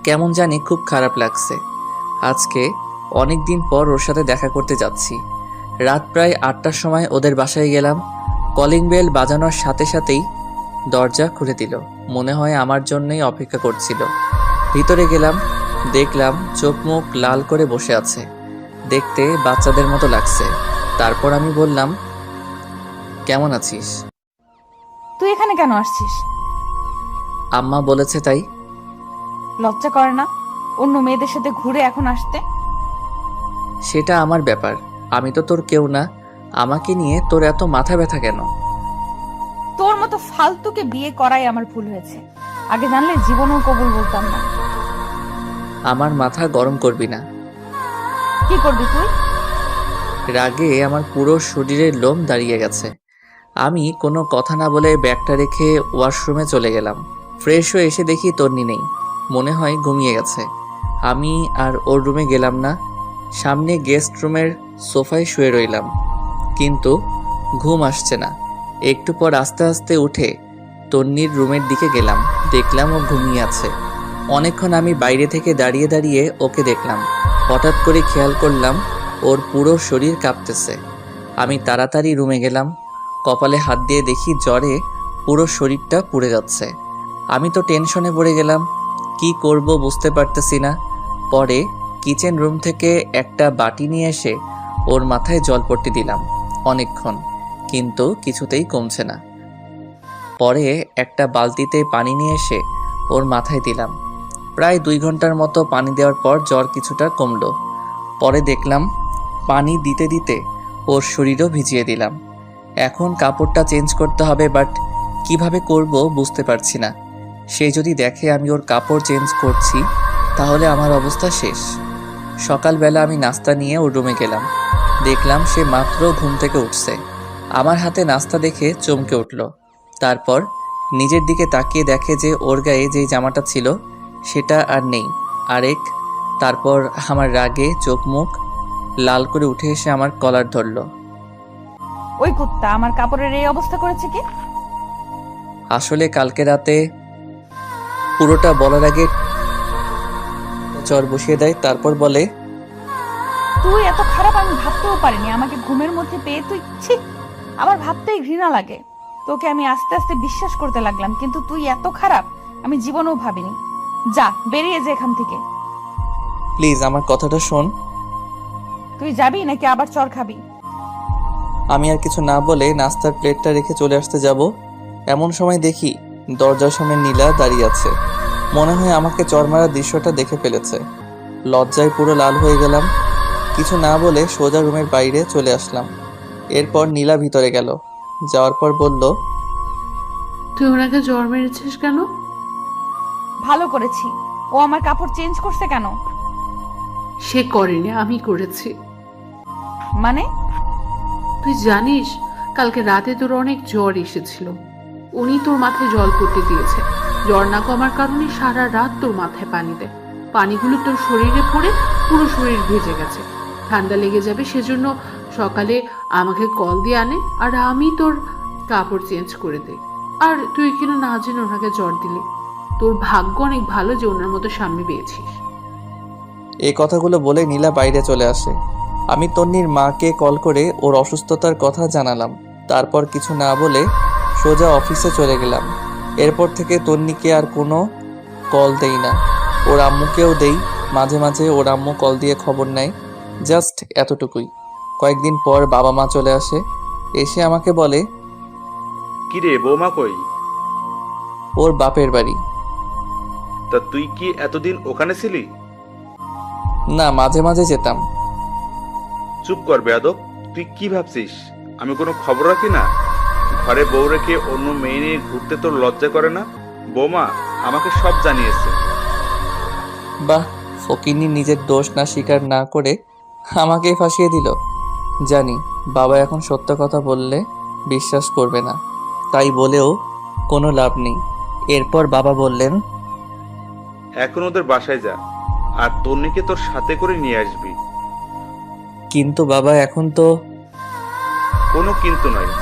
কেমন জানি খুব খারাপ লাগছে। আজকে অনেক দিন পর ওর সাথে দেখা করতে যাচ্ছি। রাত প্রায় 8টার সময় ওদের বাসায় গেলাম। কলিং বেল বাজানোর সাথে সাথেই দরজা খুলে দিল। মনে হয় আমার জন্যই অপেক্ষা করছিল। ভিতরে গেলাম, দেখলাম চোখ মুখ লাল করে বসে আছে। দেখতে বাচ্চাদের মতো লাগছে। তারপর আমি বললাম, কেমন আছিস? তুই এখানে কেন আসছিস? আম্মা বলেছে তাই। লজ্জা করে না অন্য মেয়েদের সাথে ঘুরে এখন আসতে? সেটা আমার ব্যাপার, আমি তো তোর কেউ না। আমাকে নিয়ে তোর এত মাথা ব্যথা কেন? তোর মতো ফালতুকে বিয়ে করাই আমার ভুল হয়েছে। আগে জানলে জীবনেও কবুল বলতাম না। আমার মাথা গরম করবি না। কি করবি তুই? রাগে আমার পুরো শরীরের লোম দাঁড়িয়ে গেছে। আমি কোনো কথা না বলে ব্যাগটা রেখে ওয়াশরুমে চলে গেলাম। ফ্রেশ হয়ে এসে দেখি তন্নি নেই, মনে হয় ঘুমিয়ে গেছে। আমি আর ওর রুমে গেলাম না, সামনে গেস্ট রুমের সোফায় শুয়ে রইলাম, কিন্তু ঘুম আসছে না। একটু পর আস্তে আস্তে উঠে তন্নির রুমের দিকে গেলাম, দেখলাম ও ঘুমিয়ে আছে। অনেকক্ষণ আমি বাইরে থেকে দাঁড়িয়ে দাঁড়িয়ে ওকে দেখলাম। হঠাৎ করে খেয়াল করলাম ওর পুরো শরীর কাঁপতেছে। আমি তাড়াতাড়ি রুমে গেলাম, কপালে হাত দিয়ে দেখি জ্বরে পুরো শরীরটা পুড়ে যাচ্ছে। আমি তো টেনশনে পড়ে গেলাম, কি করব বুঝতে পারতেছি না। পরে কিচেন রুম থেকে একটা বাটি নিয়ে এসে ওর মাথায় জলপট্টি দিলাম অনেকক্ষণ, কিন্তু কিছুতেই কমছে না। পরে একটা বালতিতে পানি নিয়ে এসে ওর মাথায় দিলাম। প্রায় 2 ঘন্টার মতো পানি দেওয়ার পর জ্বর কিছুটা কমলো। পরে দেখলাম পানি দিতে দিতে ওর শরীরও ভিজিয়ে দিলাম। এখন কাপড়টা চেঞ্জ করতে হবে, বাট কিভাবে করব বুঝতে পারছি না। সে যদি দেখে আমি ওর কাপড় চেঞ্জ করছি তাহলে আমার অবস্থা শেষ। সকালবেলা আমি নাস্তা নিয়ে ওর রুমে গেলাম। দেখলাম সে মাত্র ঘুম থেকে উঠছে। আমার হাতে নাস্তা দেখে চমকে উঠল। তারপর নিজের দিকে তাকিয়ে দেখে যে ওর গায়ে যেই জামাটা ছিল সেটা আর নেই, আরেক। তারপর আমার রাগে চোখ মুখ লাল করে উঠে এসে আমার কলার ধরল। ওই কুত্তা আমার কাপড়ের এই অবস্থা করেছে কি? আসলে কালকে রাতে পুরোটা বলার আগে চর বসিয়ে দেয়, তারপর বলে, তুই এত খারাপ আমি ভাবতেও পারিনি। আমাকে ঘুমের মধ্যে পেয়ে তুই ছি, আমার ভাবতেই ঘৃণা লাগে। তোকে আমি আস্তে আস্তে বিশ্বাস করতে লাগলাম, কিন্তু তুই এত খারাপ আমি জীবনেও ভাবিনি। যা, বেরিয়ে যা এখান থেকে। প্লিজ আমার কথাটা শোন। তুই যাবি নাকি আবার চর খাবি? আমি আর কিছু না বলে নাস্তার প্লেটটা রেখে চলে আসতে যাব, এমন সময় দেখি দরজার সামনে নীলা দাঁড়িয়ে আছে। মনে হয় আমাকে চর মারার দৃশ্যটা দেখে ফেলেছে। লজ্জায় পুরো লাল হয়ে গেলাম। কিছু না বলে সোজা রুমের বাইরে চলে আসলাম। এরপর নীলা ভিতরে গেল। যাওয়ার পর বলল, তুই ওনাকে জ্বর মেরেছিস কেন? ভালো করেছি। ও আমার কাপড় চেঞ্জ করছে কেন? সে করেনি, আমি করেছি। মানে? তুই জানিস কালকে রাতে তোর অনেক জ্বর এসেছিল। উনি তোর মাথায় জল পড়তে দিয়েছে। জ্বর না কমার কারণে সারা রাত তোর মাথায় পানি দেয়। পানিগুলো তোর শরীরে পড়ে পুরো শরীর ভিজে গেছে। ঠান্ডা লেগে যাবে সেজন্য সকালে আমাকে কল দিয়ে আনে, আর আমি তোর কাপড় চেঞ্জ করে দেই। আর তুই কিনা না জেনে ওনাকে জ্বর দিলি। তোর ভাগ্য অনেক ভালো যে ওনার মতো স্বামী পেয়েছিস। এই কথাগুলো বলে নীলা বাইরে চলে আসে। আমি তন্নির মাকে কল করে ওর অসুস্থতার কথা জানালাম। তারপর কিছু না বলে সোজা অফিসে চলে গেলাম। এরপর থেকে তন্নিকে আর কোনো কল দেই না। ওর আম্মুকেও দেই, মাঝে মাঝে ওর আম্মু কল দিয়ে খবর নেয়, জাস্ট এতটুকুই। কয়েকদিন পর বাবা মা চলে আসে। এসে আমাকে বলে, কিরে বৌমা কই? ওর বাপের বাড়ি। তা তুই কি এতদিন ওখানে ছিলি? না, মাঝে মাঝে যেতাম। চুপ কর বেয়াদব। তুই কি ভাবছিস আমি কোনো খবর রাখি না? ঘরে বউ রেখে অন্য মেয়ে নিয়ে ঘুরতে তোর লজ্জা করে না? বৌমা আমাকে সব জানিয়েছে। বাহ, ফকিন্নি নিজের দোষ না স্বীকার না করে আমাকেই ফাঁসিয়ে দিল। জানি বাবা এখন সত্য কথা বললে বিশ্বাস করবে না, তাই বলেও কোনো লাভ নেই। এরপর বাবা বললেন, এখন ওদের বাসায় যা, আর তন্নিকে তোর সাথে করে নিয়ে আসবি। কিন্তু বাবা এখন তো। কোনো কিন্তু নয়,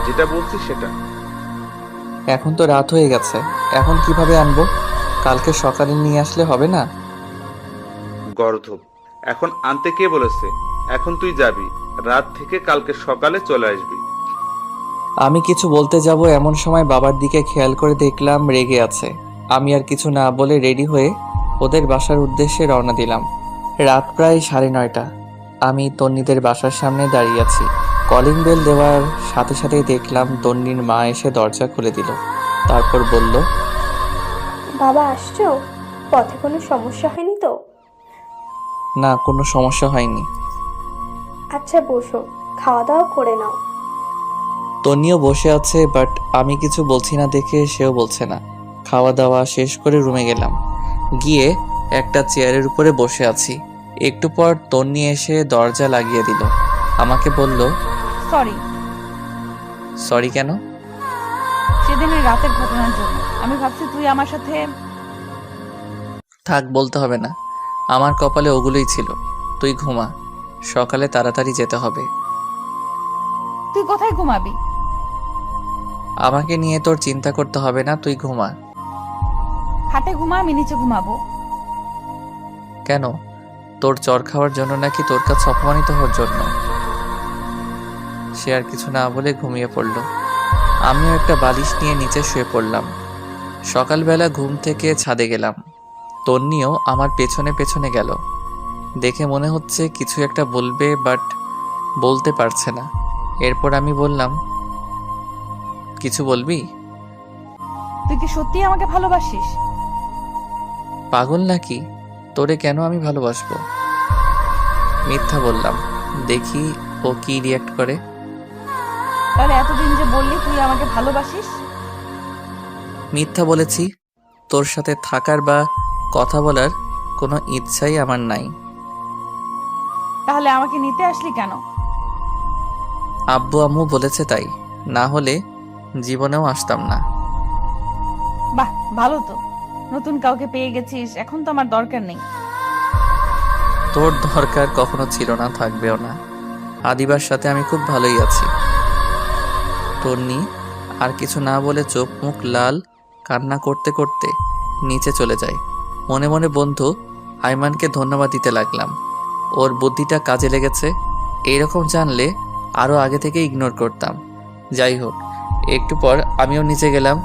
যেটা বলছি সেটা। এখন তো রাত হয়ে গেছে, এখন কিভাবে আনবো? কালকে সকালে নিয়ে আসলে হবে না? গর্ধব, এখন আনতে কে বলেছে? এখন তুই যাবি, রাত থেকে কালকে সকালে চলে আসবি। আমি কিছু বলতে যাব এমন সময় বাবার দিকে খেয়াল করে দেখলাম রেগে আছে। আমি আর কিছু না বলে রেডি হয়ে ওদের বাসার উদ্দেশ্যে রওনা দিলাম। রাত প্রায় 9:30। আমি তন্নিদের বাসার সামনে দাঁড়িয়ে আছি। কলিং বেল দেওয়ার সাথে সাথেই দেখলাম তন্নির মা এসে দরজা খুলে দিল। তারপর বলল, বাবা আসছো? পথে কোনো সমস্যা হয়নি তো? না, কোনো সমস্যা হয়নি। আচ্ছা বসো, খাওয়া দাওয়া করে নাও। তন্নিও বসে আছে, বাট আমি কিছু বলছি না দেখে সেও বলছে না। খাওয়া দাওয়া শেষ করে রুমে গেলাম। গিয়ে একটা চেয়ারের উপরে বসে আছি। একটু পর তন্নি এসে দরজা লাগিয়ে দিল। আমাকে বলল, সরি। সরি কেন? সেদিনের রাতের ঘটনার জন্য। আমি ভাবছি তুই আমার সাথে। থাক, বলতে হবে না। আমার কপালে ওগুলোই ছিল। তুই ঘুমা, সকালে তাড়াতাড়ি যেতে হবে। তুই কোথায় ঘুমাবি? আমাকে নিয়ে তোর চিন্তা করতে হবে না, তুই ঘুমা। খাটে ঘুমা, আমি নিচে ঘুমাবো। কেন? তোর চর খাওয়ার জন্য নাকি তোর কাছে অপমানিত হওয়ার জন্য? সে আর কিছু না বলে ঘুমিয়ে পড়ল। আমিও একটা বালিশ নিয়ে নিচে শুয়ে পড়লাম। সকালবেলা ঘুম থেকে ছাদে গেলাম। তন্নিও আমার পেছনে পেছনে গেল। দেখে মনে হচ্ছে কিছু একটা বলবে, বাট বলতে পারছে না। এরপর আমি বললাম, কিছু বলবি? তুই কি সত্যি আমাকে ভালোবাসিস? পাগল নাকি? তোরে কেন আমি ভালোবাসবো? মিথ্যা বললাম, দেখি ও কি রিয়াক্ট করে। তাহলে এতদিন যে বললি তুই আমাকে ভালোবাসিস? মিথ্যা বলেছি, তোর সাথে থাকার বা কথা বলার কোনো ইচ্ছাই আমার নাই। তাহলে আমাকে নিতে আসলি কেন? আব্বু আম্মু বলেছে তাই, না হলে জীবনেও আসতাম না। বাহ, ভালো তো, নতুন কাউকে পেয়ে গেছিস, এখন তো আমার দরকার নেই। তোর দরকার কখনো ছিল না, থাকবেও না। আদিবার সাথে আমি খুব ভালোই আছি। তন্নি আর কিছু না বলে চোখ মুখ লাল, কান্না করতে করতে নিচে চলে যায়। মনে মনে বন্ধু আইমানকে ধন্যবাদ দিতে লাগলাম, ওর বুদ্ধিটা কাজে লেগেছে। এইরকম জানলে আরও আগে থেকে ইগনোর করতাম। যাই হোক, একটু পর আমিও নিচে গেলাম,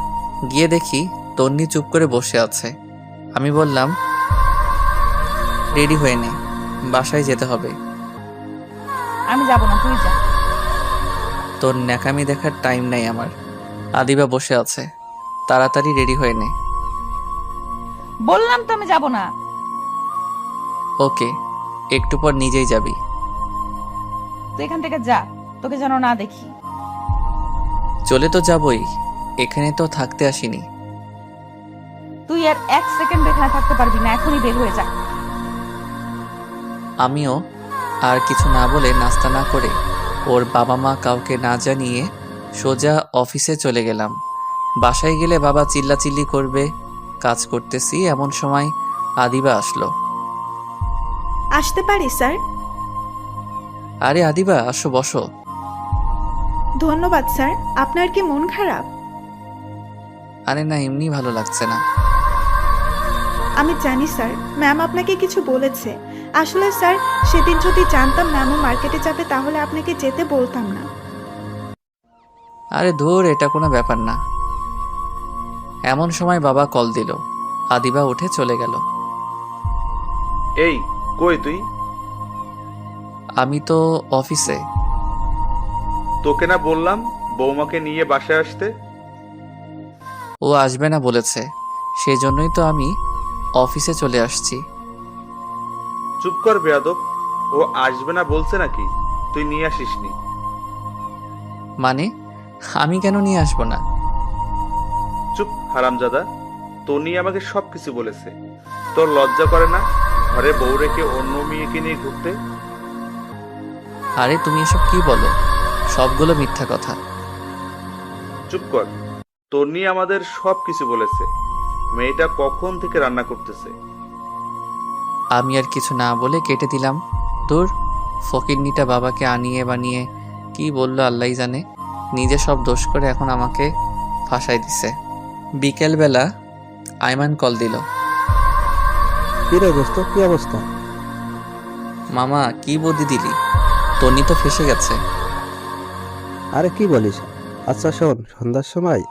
গিয়ে দেখি তন্নি চুপ করে বসে আছে। আমি বললাম, রেডি হয়ে নে, বাসায় যেতে হবে। আমি যাব না, তুই যা। তোর ন্যাকামি দেখার টাইম নাই আমার। আদিবা বসে আছে, তাড়াতাড়ি রেডি হয়ে নে। বললাম তো আমি যাব না। ওকে, একটু পর নিজেই যাবি। তুই এখান থেকে যা, তোকে যেন না দেখি। চলে তো যাবই, এখানে তো থাকতে আসিনি। তুই আর 1 সেকেন্ড এখানে থাকতে পারবি না, এখনই বের হয়ে যা। আমিও আর কিছু না বলে নাস্তা না করে ওর বাবা মা কাউকে না জানিয়ে সোজা অফিসে চলে গেলাম। বাসায় গেলে বাবা চিল্লাচিল্লি করবে। কাজ করতেছি এমন সময় আদিবা আসলো। আসতে পারি স্যার? আরে আদিবা, আসো, বসো। ধন্যবাদ স্যার। আপনার কি মন খারাপ? আরে না, এমনি ভালো লাগছে না। আমি জানি স্যার, ম্যাম আপনাকে কিছু বলেছে। আসলে স্যার, সেদিন যদি জানতাম ম্যামও মার্কেটে যাবে তাহলে আপনাকে যেতে বলতাম না। আরে ধুর, এটা কোনো ব্যাপার না। এমন সময় বাবা কল দিল। আদিবা উঠে চলে গেল। এই কই তুই? আমি তো অফিসে। তোকে না বললাম বৌমাকে নিয়ে বাসায় আসতে? ও আসবে না বলেছে, সেজন্যই তো আমি অফিসে চলে আসছি। চুপ কর বেয়াদব, ও আসবে না বলছে নাকি? তুই নিয়ে আসিসনি? মানে আমি কেন নিয়ে আসবো না? চুপ হারামজাদা, তনি আমাকে সবকিছু বলেছে। তোর লজ্জা করে না ঘরে বউ রেখে অন্য মেয়েকে নিয়ে ঘুরতে? আরে তুমি এসব কি বলো? সবগুলো মিথ্যা কথা। চুপ কর, তনি আমাদের সবকিছু বলেছে। মেয়েটা কখন থেকে রান্না করতেছে। আমি আর কিছু না বলে কেটে দিলাম। তোর ফকিরনিটা বাবাকে আনিয়ে বানিয়ে কি বললো আল্লাহই জানে। নিজে সব দোষ করে এখন আমাকে ফাঁসাই দিছে। বিকেলবেলা আইমান কল দিল। কি রে দোস্ত, কি অবস্থা? মামা, কি বুদ্ধি দিলি? তনি তো ফেসে গেছে। আরে কি বলিস? আচ্ছা শোন, সন্ধ্যার সময়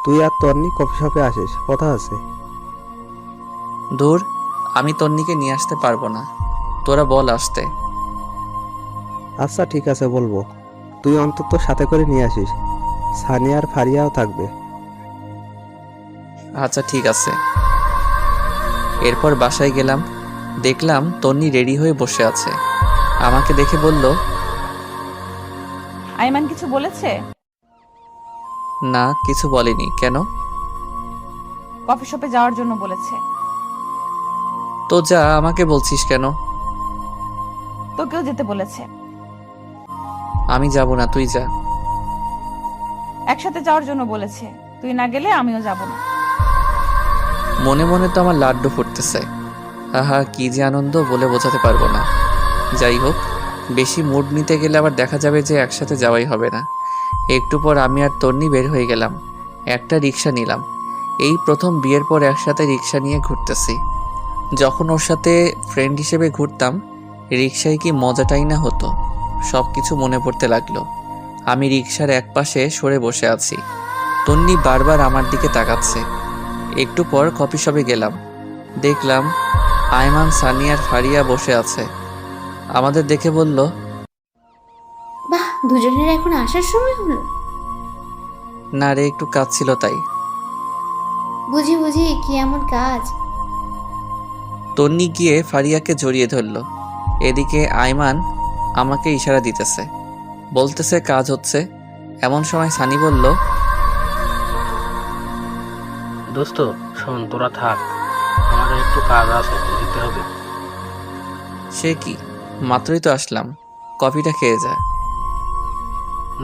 তুই আর তন্নি কফি শপে আসিস, কথা আছে। দূর, আমি তন্নিকে নিয়ে আসতে পারবো না, তোরা বল আসতে। আচ্ছা ঠিক আছে, বলবো। তুই অন্তত সাথে করে নিয়ে আসিস, সানিয়া আর ফারিয়াও থাকবে। আচ্ছা ঠিক আছে। এরপর বাসায় গেলাম, দেখলাম তন্নি রেডি হয়ে বসে আছে। আমাকে দেখে বলল, আইমান কিছু বলেছে? না, কিছু বলেনি। কেন? কফি শপে যাওয়ার জন্য বলেছে। তো যা, আমাকে বলছিস কেন? তোকেও যেতে বলেছে। আমি যাব না, তুই যা। একসাথে যাওয়ার জন্য বলেছে, তুই না গেলে আমিও যাব না। মনে মনে তো আমার লাড্ডু ফুটতেছে। আহা, কি যে আনন্দ বলে বোঝাতে পারবো না। যাই হোক, বেশি মুড নিতে গেলে আবার দেখা যাবে যে একসাথে যাওয়াই হবে না। একটু পর আমি আর তন্নি বের হয়ে গেলাম। একটা রিক্সা নিলাম। এই প্রথম বিয়ের পর একসাথে রিক্সা নিয়ে ঘুরতেছি। যখন ওর সাথে ফ্রেন্ড হিসেবে ঘুরতাম, রিক্সায় কি মজাটাই না হতো। সব কিছু মনে পড়তে লাগলো। আমি রিক্সার এক পাশে সরে বসে আছি, তন্নি বারবার আমার দিকে তাকাচ্ছে। একটু পর কফি শপে গেলাম, দেখলাম আয়মান, সানিয়া আর ফারিয়া বসে আছে। আমাদের দেখে বলল, বাহ, দুজনের এখন আসার সময় হলো। না রে, একটু কাজ ছিল তাই। বুঝি বুঝি, কি এমন কাজ? তন্নি গিয়ে ফারিয়াকে জড়িয়ে ধরল। এদিকে আইমান আমাকে ইশারা দিতেছে, বলতেছে কাজ হচ্ছে। এমন সময় সানি বলল, দোস্ত শোন, তোরা থাক, আমাদের একটু কাজ আছে, যেতে হবে। সে কি, মাত্রই তো আসলাম, কফিটা খেয়ে যা।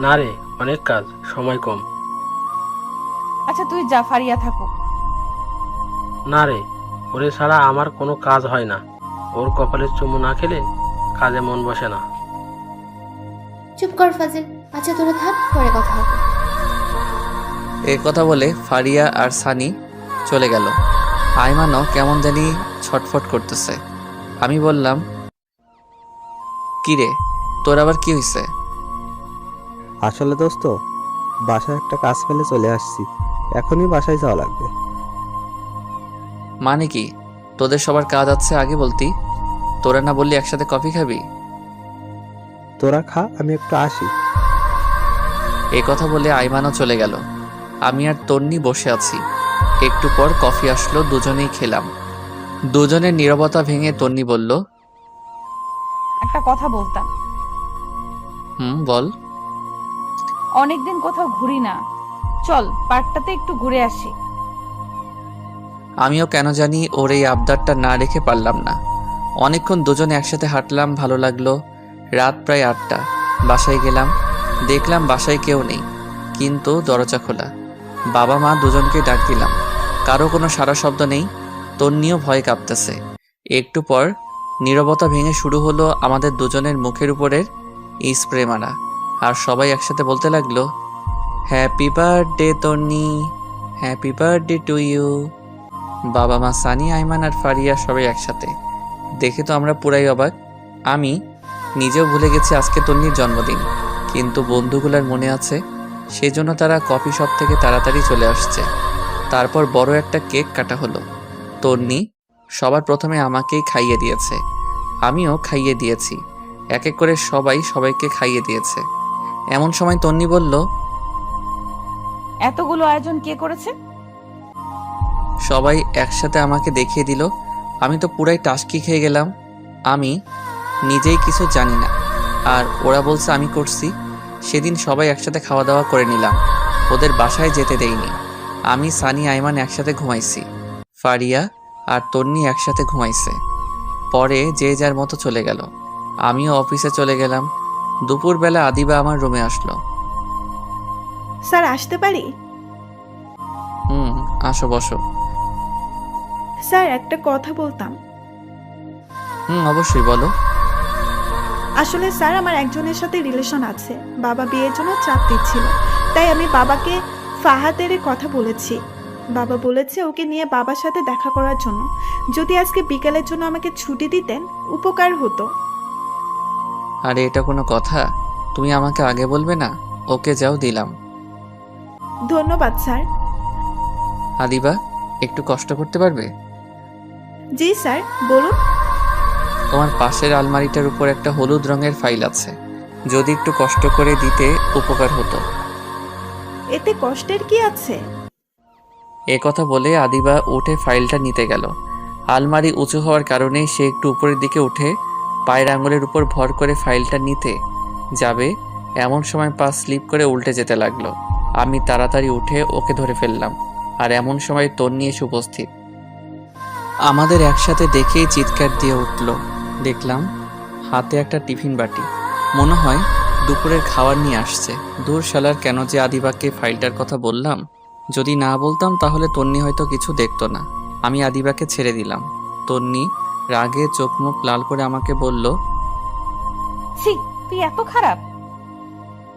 না রে, অনেক কাজ, সময় কম। আচ্ছা তুই যা, ফারিয়া থাকুক। না রে, ওরে ছাড়া আমার কোনো কাজ হয় না। ওর কপালের চুমু না খেলে কাজে মন বসে না। চুপ কর ফাজিল। আচ্ছা তোরা থাক, পরে কথা হবে। এই কথা বলে ফারিয়া আর সানি চলে গেল। আইমানও কেমন জানি ছটফট করতেছে। আমি বললাম, কি রে, তোর আবার কি হয়েছে? আসলে দোস্ত, বাসায় একটা কাজ ফেলে চলে আসছি, এখনই বাসায় যাওয়া লাগবে। মানে কি, তোদের সবার কাজ আছে আগে বলতি? তোরা না বললি একসাথে কফি খাবি? তোরা খা, আমি একটু আসি। এই কথা বলে আইমানও চলে গেল। আমি আর তন্নি বসে আছি। একটু পর কফি আসলো, দুজনেই খেলাম। দুজনের নীরবতা ভেঙে তন্নি বলল, একটা কথা বলতাম। বল। অনেকদিন কোথাও ঘুরি না, চল পার্কটাতে একটু ঘুরে আসি। আমিও কেন জানি ওর এই আবদারটা না রেখে পারলাম না। অনেকক্ষণ দুজনে একসাথে হাঁটলাম, ভালো লাগলো। রাত প্রায় 8টা। বাসায় গেলাম, দেখলাম বাসায় কেউ নেই, কিন্তু দরজা খোলা। বাবা মা দুজনকে ডাক দিলাম, কারো কোনো সাড়া শব্দ নেই। তন্নিও ভয় কাঁপতেছে। একটু পর নীরবতা ভেঙে শুরু হলো আমাদের দুজনের মুখের উপরের স্প্রে মারা। আর সবাই একসাথে বলতে লাগলো, happy birthday Tonni, happy birthday to you. বাবা মা, সানি, আইমান আর ফারিয়া সবাই একসাথে। দেখে তো আমরা পুরাই অবাক। আমি নিজেও ভুলে গেছি আজকে তন্নির জন্মদিন, কিন্তু বন্ধুগুলার মনে আছে, সেই জন্য তারা কফি শপ থেকে তাড়াতাড়ি চলে আসছে। তারপর বড় একটা কেক কাটা হলো। তন্নি সবার প্রথমে আমাকেই খাইয়ে দিয়েছে, আমিও খাইয়ে দিয়েছি। এক এক করে সবাই সবাইকে খাইয়ে দিয়েছে। এমন সময় তন্নি বলল, এতগুলো আয়োজন কে করেছে? সবাই একসাথে আমাকে দেখিয়ে দিল। আমি তো পুরাই টাসকি খেয়ে গেলাম। আমি নিজেই কিছু জানি না, আর ওরা বলছে আমি করছি। সেদিন সবাই একসাথে খাওয়া দাওয়া করে নিলাম, ওদের বাসায় যেতে দেইনি। আমি, সানি, আইমান একসাথে ঘুমাইছি, ফারিয়া আর তন্নি একসাথে ঘুমাইছে। পরে যে যার মতো চলে গেল। আমিও অফিসে চলে গেলাম। দুপুরবেলা আদিবা আমার রুমে আসলো। স্যার আসতে পারি? আসো, বসো। স্যার একটা কথা বলতাম। অবশ্যই বলো। আসলে স্যার, আমার একজনের সাথে রিলেশন আছে, বাবা বিয়ের জন্য চাপ দিচ্ছিল, তাই আমি বাবাকে ফাহাদের কথা বলেছি। বাবা বলেছে ওকে নিয়ে বাবার সাথে দেখা করার জন্য। যদি আজকে বিকেলের জন্য আমাকে ছুটি দিতেন উপকার হতো। আরে এটা কোনো কথা? তুমি আমাকে আগে বলবে না? ওকে যাও, দিলাম। ধন্যবাদ স্যার। আদিবা, একটু কষ্ট করতে পারবে? জি স্যার, বলুন। তোমার পাশের আলমারিটার উপর একটা হলুদ রঙের ফাইল আছে, যদি একটু কষ্ট করে দিতে উপকার হতো। এতে কষ্টের কি আছে? এ কথা বলে আদিবা উঠে ফাইলটা নিতে গেল। আলমারি উঁচু হওয়ার কারণে সে একটু উপরের দিকে উঠে পায়ের আঙুলের উপর ভর করে ফাইলটা নিতে যাবে, এমন সময় পা স্লিপ করে উল্টে যেতে লাগলো। আমি তাড়াতাড়ি উঠে ওকে ধরে ফেললাম। আর এমন সময় তন্নি এসে উপস্থিত। আমাদের একসাথে দেখেই চিৎকার দিয়ে উঠল। দেখলাম হাতে একটা টিফিন বাটি, মনে হয় দুপুরের খাবার নিয়ে আসছে। দূর শালার, কেন যে আদিবাকে ফাইলটার কথা বললাম। যদি না বলতাম তাহলে তন্নি হয়তো কিছু দেখতো না। আমি আদিবাকে ছেড়ে দিলাম। তন্নি রাগে চোখ মুখ লাল করে আমাকে বলল, ছি, তুই এত খারাপ?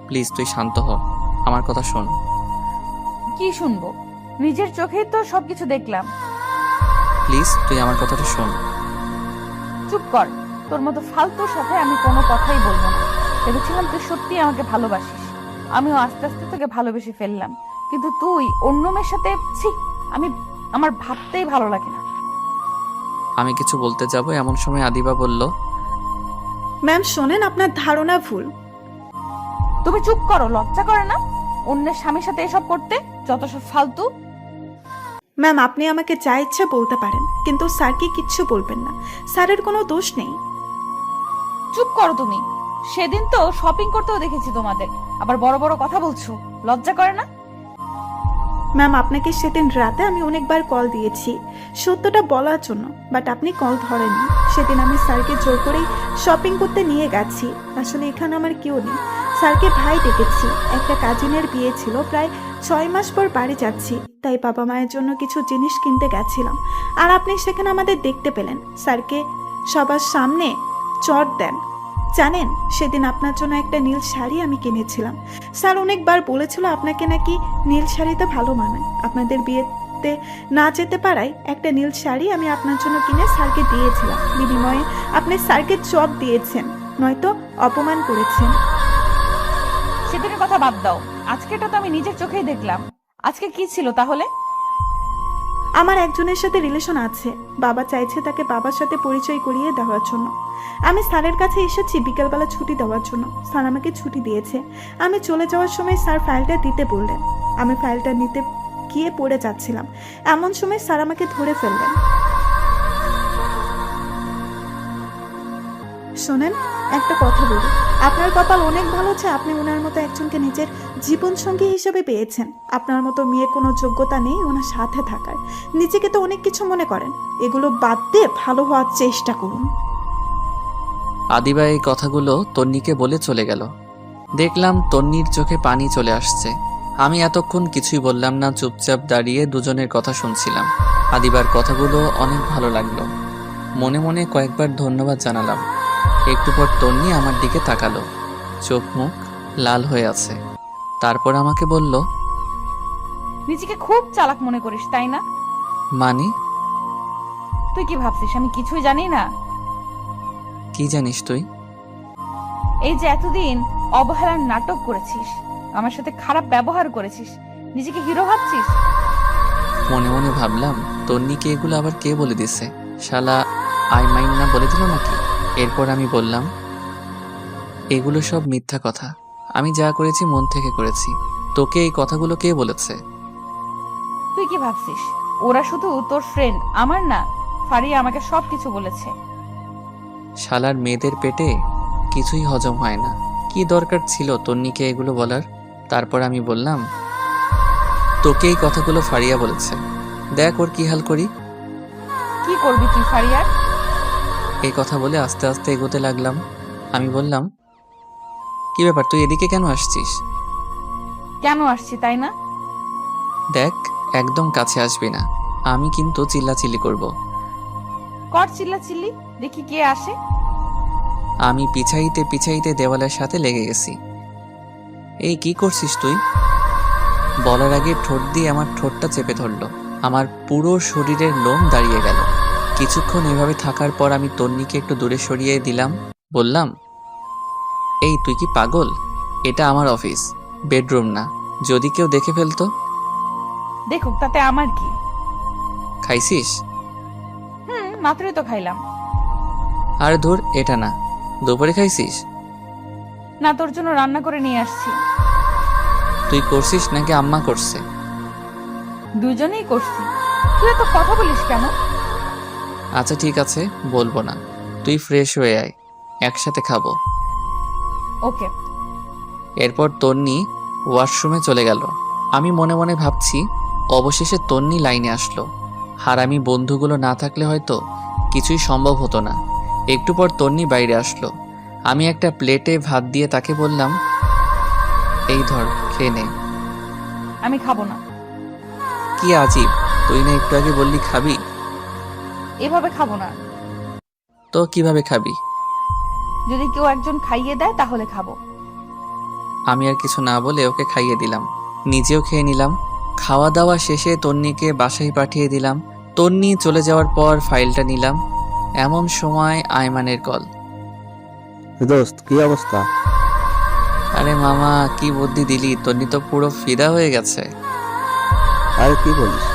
প্লিজ তুই শান্ত হ, আমার কথা শোন। কি শুনবো? নিজের চোখেই তো সবকিছু দেখলাম। প্লিজ তুই আমার কথাটা শোন। চুপ কর, তোর মতো ফালতুর সাথে আমি কোনো কথাই বলবো না। ভেবেছিলাম তুই সত্যি আমাকে ভালোবাসিস, আমিও আস্তে আস্তে তোকে ভালোবেসে ফেললাম, কিন্তু তুই অন্য মেয়ের সাথে, ছি, আমার ভাবতেই ভালো লাগে না। আমি কিছু বলতে যাব, এমন সময় আদিবা বলল, ম্যাম শোনেন, আপনার ধারণা ভুল। তুমি চুপ করো, লজ্জা করে না অন্যের স্বামীর সাথে এসব করতে? যত সব ফালতু। ম্যাম আপনি আমাকে যা ইচ্ছা বলতে পারেন, কিন্তু স্যারকে কিচ্ছু বলবেন না, স্যারের কোনো দোষ নেই। চুপ করো তুমি। সেদিন তো শপিং করতেও দেখেছি তোমাদের, আবার বড় বড় কথা বলছো, লজ্জা করে না? ম্যাম, আপনাকে সেদিন রাতে আমি অনেকবার কল দিয়েছি সত্যটা বলার জন্য, বাট আপনি কল ধরেননি। সেদিন আমি স্যারকে জোর করেই শপিং করতে নিয়ে গেছি। আসলে এখানে আমার কেউ নেই, স্যারকে ভাই ডেকেছি। একটা কাজিনের বিয়ে ছিল, প্রায় 6 মাস পর বাড়ি যাচ্ছি, তাই বাবা মায়ের জন্য কিছু জিনিস কিনতে গেছিলাম। আর আপনি সেখানে আমাদের দেখতে পেলেন, স্যারকে সবার সামনে চট দেন। জানেন, সেদিন আপনার জন্য একটা নীল শাড়ি আমি কিনেছিলাম। স্যার অনেকবার বলেছিল আপনাকে নাকি নীল শাড়িতে ভালো মানায়। আপনাদের বিয়েতে না যেতে পারায় একটা নীল শাড়ি আমি আপনার জন্য কিনে স্যারকে দিয়েছিলাম। বিনিময়ে আপনি স্যারকে চপ দিয়েছেন, নয়তো অপমান করেছেন। সেদিনের কথা বাদ দাও, আজকেটা তো আমি নিজের চোখেই দেখলাম। আজকে কি ছিল তাহলে? আমার একজনের সাথে রিলেশন আছে, বাবা চাইছে তাকে বাবার সাথে পরিচয় করিয়ে দেওয়ার জন্য। আমি স্যারের কাছে এসেছি বিকেলবেলা ছুটি দেওয়ার জন্য। স্যার আমাকে ছুটি দিয়েছে। আমি চলে যাওয়ার সময় স্যার ফাইলটা দিতে বললেন। আমি ফাইলটা নিতে গিয়ে পড়ে যাচ্ছিলাম, এমন সময় স্যার আমাকে ধরে ফেললেন। শোনেন, একটা কথা বলি, আপনার কপাল অনেক ভালো যে আপনি ওনার মতো একজনকে নিজের জীবন সঙ্গী হিসেবে পেয়েছেন। আপনার মতো মেয়ে কোনো যোগ্যতা নেই ওনার সাথে থাকার। নিজেকে তো অনেক কিছু মনে করেন, এগুলো বাদ দিয়ে ভালো হওয়ার চেষ্টা করুন। আদিবা এই কথাগুলো তন্নিকে বলে চলে গেল। দেখলাম তন্নির চোখে পানি চলে আসছে। আমি এতক্ষণ কিছুই বললাম না, চুপচাপ দাঁড়িয়ে দুজনের কথা শুনছিলাম। আদিবার কথাগুলো অনেক ভালো লাগলো। মনে মনে কয়েকবার ধন্যবাদ জানালাম। একটু পর তন্নি আমার দিকে তাকালো, চোখ মুখ লাল হয়ে আছে। তারপর আমাকে বলল, নিজেকে খুব চালাক মনে করিস তাই না? মানে? তুই কি ভাবছিস আমি কিছুই জানি না? কি জানিস তুই? এই যে এতদিন অবহেলার নাটক করেছিস, আমার সাথে খারাপ ব্যবহার করেছিস, নিজেকে হিরো ভাবছিস। মনে মনে ভাবলাম, তন্নিকে এগুলো আবার কে বলে দিছে? শালা আই মাইন না বলে দিল নাকি? এরপর আমি বললাম, এগুলো সব মিথ্যা কথা। আমি যা করেছি মন থেকে করেছি। তোকে এই কথাগুলো কে বলেছে? তুই কি ভাবছিস ওরা শুধু তোর ফ্রেন্ড, আমার না? ফারিয়া আমাকে সবকিছু বলেছে। শালার মেয়েদের পেটে কিছুই হজম হয় না। কি দরকার ছিল তন্নিকে এগুলো বলার? তারপর আমি বললাম, তোকে এই কথাগুলো ফারিয়া বলেছে, দেখ ওর কি হাল করি। কি করবি তুই ফারিয়ার? এই কথা বলে আস্তে আস্তে এগোতে লাগলাম। আমি বললাম, কি ব্যাপার, তুই এদিকে কেন আসছিস? কেন আসছি তাই না? দেখ, একদম কাছে আসবি না, আমি কিন্তু চিল্লাচিল্লি করব। কর চিল্লা চিল্লি, দেখি কে আসে। আমি পিছাইতে পিছাইতে দেওয়ালের সাথে লেগে গেছি। এই কি করছিস তুই? বলার আগে ঠোঁট দিয়ে আমার ঠোঁটটা চেপে ধরলো। আমার পুরো শরীরের লোম দাঁড়িয়ে গেল। কিছুক্ষণ এভাবে থাকার পর আমি তন্নিকে একটু দূরে সরিয়ে দিলাম। বললাম, এই তুই কি পাগল? এটা আমার অফিস, বেডরুম না। যদি কেউ দেখে ফেলতো? দেখুক, তাতে আমার কি? খাইছিস? মাত্রই তো খাইলাম। আর ধুর, এটা না। দুপুরে খাইছিস? না, তোর জন্য রান্না করে নিয়ে আসছি। তুই করছিস নাকি আম্মা করছে? দুজনেই করছি। তুই এত কথা বলিস কেন? আচ্ছা ঠিক আছে, বলবো না। তুই ফ্রেশ হয়ে আয়, একসাথে খাবো। ওকে। এরপর তন্নি ওয়াশরুমে চলে গেল। আমি মনে মনে ভাবছি, অবশেষে তন্নি লাইনে আসলো। হারামি বন্ধুগুলো না থাকলে হয়তো কিছুই সম্ভব হতো না। একটু পর তন্নি বাইরে আসলো। আমি একটা প্লেটে ভাত দিয়ে তাকে বললাম, এই ধর, খেয়ে নে। আমি খাবো না। কি আজীব, তুই না একটু আগে বললি খাবি? এভাবে খাবো না। তো কিভাবে খাবি? যদি কেউ একজন খাইয়ে দেয় তাহলে খাবো। আমি আর কিছু না বলে ওকে খাইয়ে দিলাম, নিজেও খেয়ে নিলাম। খাওয়া দাওয়া শেষে তন্নিকে বাসায় পাঠিয়ে দিলাম। তন্নি চলে যাওয়ার পর ফাইলটা নিলাম। এমন সময় আয়মানের কল। দোস্ত, কি অবস্থা? আরে মামা, কি বুদ্ধি দিলি, তন্নি তো পুরো ফিদা হয়ে গেছে। আরে কি বলিস?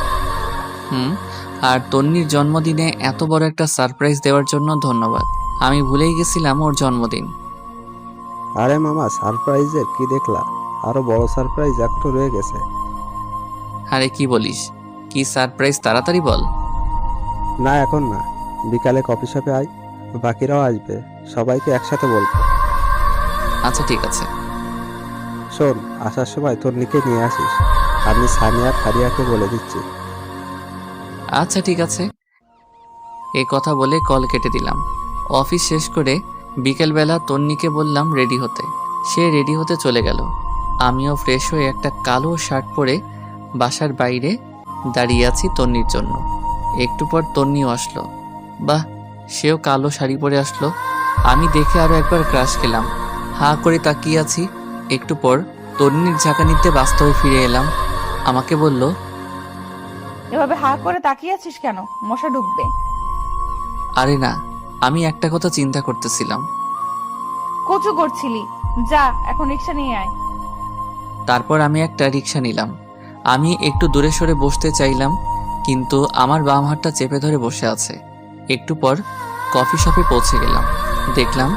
আর তন্নির জন্মদিনে এত বড় একটা সারপ্রাইজ দেওয়ার জন্য ধন্যবাদ। আমি ভুলেই গেছিলাম ওর জন্মদিন। আরে মামা, সারপ্রাইজের কি দেখলা? আরো বড় সারপ্রাইজ এখনো রয়ে গেছে। আরে কি বলিস, কি সারপ্রাইজ, তাড়াতাড়ি বল। না, এখন না, বিকালে কফি শপে আয়, বাকিরাও আসবে, সবাইকে একসাথে বলবো। আচ্ছা ঠিক আছে। শোন, আসার সময় তন্নিকে নিয়ে আসিস। আমি সানি আর ফারিয়াকে বলে দিচ্ছি। আচ্ছা ঠিক আছে। এই কথা বলে কল কেটে দিলাম। অফিস শেষ করে বিকেলবেলা তন্নিকে বললাম রেডি হতে। সে রেডি হতে চলে গেল। আমিও ফ্রেশ হয়ে একটা কালো শার্ট পরে বাসার বাইরে দাঁড়িয়ে আছি তন্নির জন্য। একটু পর তন্নিও আসলো। বাহ, সেও কালো শাড়ি পরে আসলো। আমি দেখে আরো একবার ক্রাশ খেলাম। হাঁ করে তাকিয়ে আছি। একটু পর তন্নির ঝাঁকানিতে বাস্তবে ফিরে এলাম। আমাকে বলল, এভাবে হা করে তাকিয়ে আছিস কেন? মশা ঢুকবে। আরে না, আমি একটা কথা চিন্তা করতেছিলাম। কচু করছিলি? যা, এখন রিক্সা নিয়ে আয়। তারপর আমি একটা রিক্সা নিলাম। আমি একটু দূরে সরে বসতে চাইলাম, কিন্তু আমার বাম হাতটা চেপে ধরে বসে আছে। একটু পর কফি শপে পৌঁছে গেলাম। দেখলাম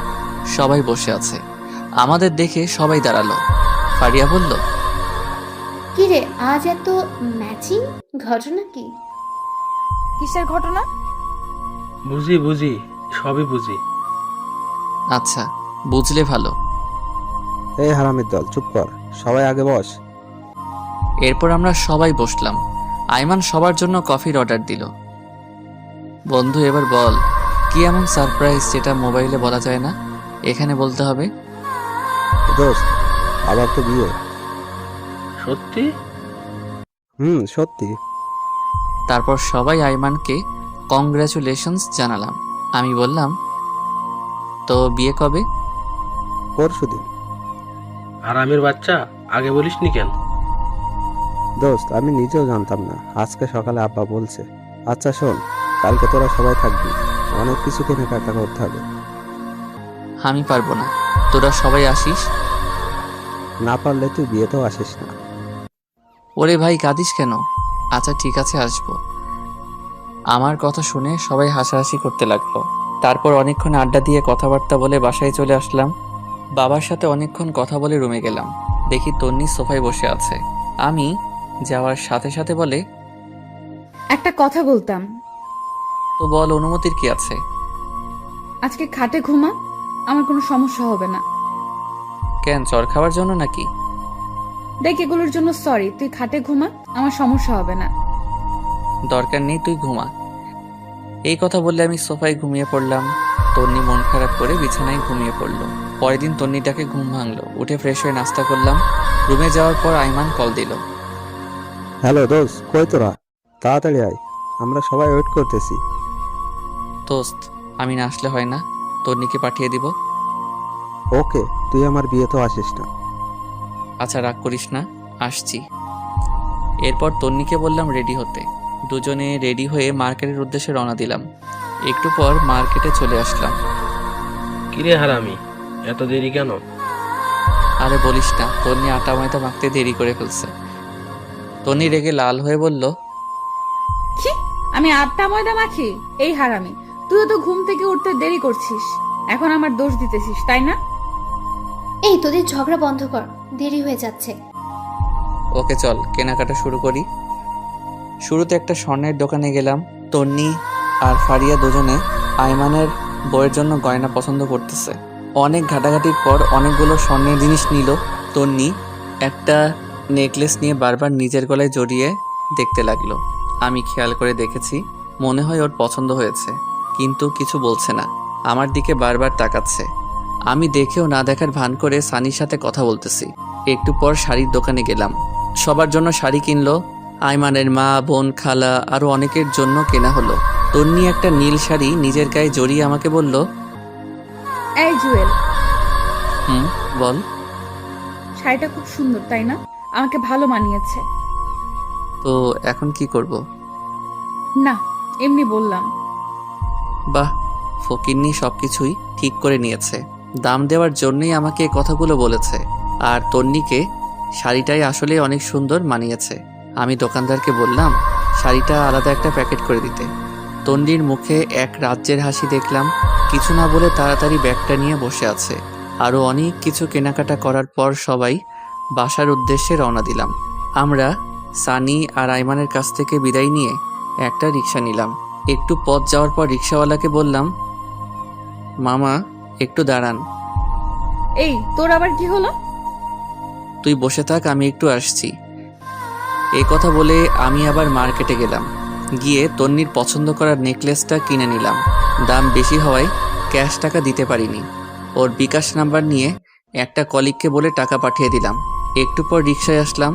সবাই বসে আছে। আমাদের দেখে সবাই দাঁড়ালো। ফারিয়া বলল, কি রে, আজ এত ম্যাচিং, ঘটনা কি? কিসের ঘটনা? বুঝি সবই বুঝি। আচ্ছা, বুঝলে ভালো। এই হারামির দল, চুপ কর, সবাই আগে বস। এরপর আমরা সবাই বসলাম। আইমান সবার জন্য কফির অর্ডার দিল। বন্ধু, এবার বল, কি এমন সারপ্রাইজ যেটা মোবাইলে বলা যায় না, এখানে বলতে হবে? দোস্ত, আবার তো বিয়ে। সত্যি? সত্যি। তারপর সবাই আইমানকে কংগ্রাচুলেশনস জানালাম। আমি বললাম, তো বিয়ে কবে? পরশুদিন। আর আমির বাচ্চা আগে বলিসনি কেন? দোস্ত, আমি নিজেও জানতাম না, আজকে সকালে আব্বা বলছে। আচ্ছা শোন, কালকে তোরা সবাই থাকবি, অনেক কিছু কেনাকাটা করতে হবে। আমি পারবো না, তোরা সবাই আসিস। না পারলে তুই বিয়েতেও আসিস না। ওরে ভাই, কাঁদিস কেন? আচ্ছা ঠিক আছে, আসবো। আমার কথা শুনে সবাই হাসাহাসি করতে লাগলো। তারপর অনেকক্ষণ আড্ডা দিয়ে কথাবার্তা বলে বাসায় চলে আসলাম। বাবার সাথে অনেকক্ষণ কথা বলে রুমে গেলাম। দেখি তন্নি সোফায় বসে আছে। আমি যাওয়ার সাথে সাথে বলে, একটা কথা বলতাম। তো বল, অনুমতির কি আছে? আজকে খাটে ঘুমা, আমার কোনো সমস্যা হবে না। কেন, চর খাওয়ার জন্য নাকি? দেখ, এগুলোর জন্য সরি, তুই খাটে ঘুমা, আমার সমস্যা হবে না। দরকার নেই, তুই ঘুমা। এই কথা বললে আমি সোফায় ঘুমিয়ে পড়লাম। তন্নি মন খারাপ করে বিছানায় ঘুমিয়ে পড়লো। পরের দিন তন্নিটাকে ঘুম ভাঙলো। উঠে ফ্রেশ হয়ে নাস্তা করলাম। রুমে যাওয়ার পর আইমান কল দিল। হ্যালো দোস্ত, কই তোরা? তাড়াতাড়ি আয়, আমরা সবাই ওয়েট করতেছি। দোস্ত, আমি না আসলে হয় না, তন্নিকে পাঠিয়ে দিব। ওকে, তুই আমার বিয়েতেও আসিস না। আচ্ছা, রাগ করিস না, আসছি। এরপর তন্নিকে বললাম রেডি হতে। দুজনে রেডি হয়ে মার্কেটের উদ্দেশ্যে রওনা দিলাম। একটু পর মার্কেটে চলে আসলাম। কিরে হারামি, এত দেরি কেন? আরে বলিস না, তন্নি আটা ময়দা মাখতে দেরি করে ফেলছে। তন্নি রেগে লাল হয়ে বলল, কি? আমি আটটা ময়দা মাখি? এই হারামি, তুইও তো ঘুম থেকে উঠতে দেরি করছিস, এখন আমার দোষ দিতেছিস, তাই না? এই, তোদের ঝগড়া বন্ধ কর, দেরি হয়ে যাচ্ছে। ওকে চল, কেনাকাটা শুরু করি। শুরুতে একটা স্বর্ণের দোকানে গেলাম। তন্নি আর ফারিয়া দুজনে আইমানের বইয়ের জন্য গয়না পছন্দ করতেছে। অনেক ঘাটাঘাটির পর অনেকগুলো স্বর্ণের জিনিস নিল। তন্নি একটা নেকলেস নিয়ে বারবার নিজের গলায় জড়িয়ে দেখতে লাগলো। আমি খেয়াল করে দেখেছি, মনে হয় ওর পছন্দ হয়েছে, কিন্তু কিছু বলছে না। আমার দিকে বারবার তাকাচ্ছে। আমি দেখেও না দেখার ভান করে সানির সাথে কথা বলতেছি। একটু পর শাড়ির দোকানে গেলাম। সবার জন্য শাড়ি কিনলো। আইমানের মা, বোন, খালা আরো অনেকের জন্য কেনা হলো। তন্নি একটা নীল শাড়ি নিজের গায়ে জড়িয়ে আমাকে বলল, এই জুয়েল, বল। শাড়িটা খুব সুন্দর, তাই না? আমাকে ভালো মানিয়েছে। তো এখন কি করব? না, এমনি বললাম। বাহ, ফকিন্নি সবকিছুই ঠিক করে নিয়েছে। দাম দেওয়ার জন্যই আমাকে এই কথাগুলো বলেছে। আর তন্নিকে শাড়িটাই আসলে অনেক সুন্দর মানিয়েছে। আমি দোকানদারকে বললাম শাড়িটা আলাদা একটা প্যাকেট করে দিতে। তন্নির মুখে এক রাজ্যের হাসি দেখলাম। কিছু না বলে তাড়াতাড়ি ব্যাগটা নিয়ে বসে আছে। আরও অনেক কিছু কেনাকাটা করার পর সবাই বাসার উদ্দেশ্যে রওনা দিলাম। আমরা সানি আর আইমানের কাছ থেকে বিদায় নিয়ে একটা রিক্সা নিলাম। একটু পথ যাওয়ার পর রিক্সাওয়ালাকে বললাম, মামা, একটু দাঁড়ান। এই তোর আবার কি হলো? তুই বসে থাক, আমি একটু আসছি। এই কথা বলে আমি আবার মার্কেটে গেলাম। গিয়ে তন্নির পছন্দ করার নেকলেসটা কিনে নিলাম। দাম বেশি হওয়ায় ক্যাশ টাকা দিতে পারিনি। ওর বিকাশ নাম্বার নিয়ে একটা কলিগকে বলে টাকা পাঠিয়ে দিলাম। একটু পর রিকশায় আসলাম।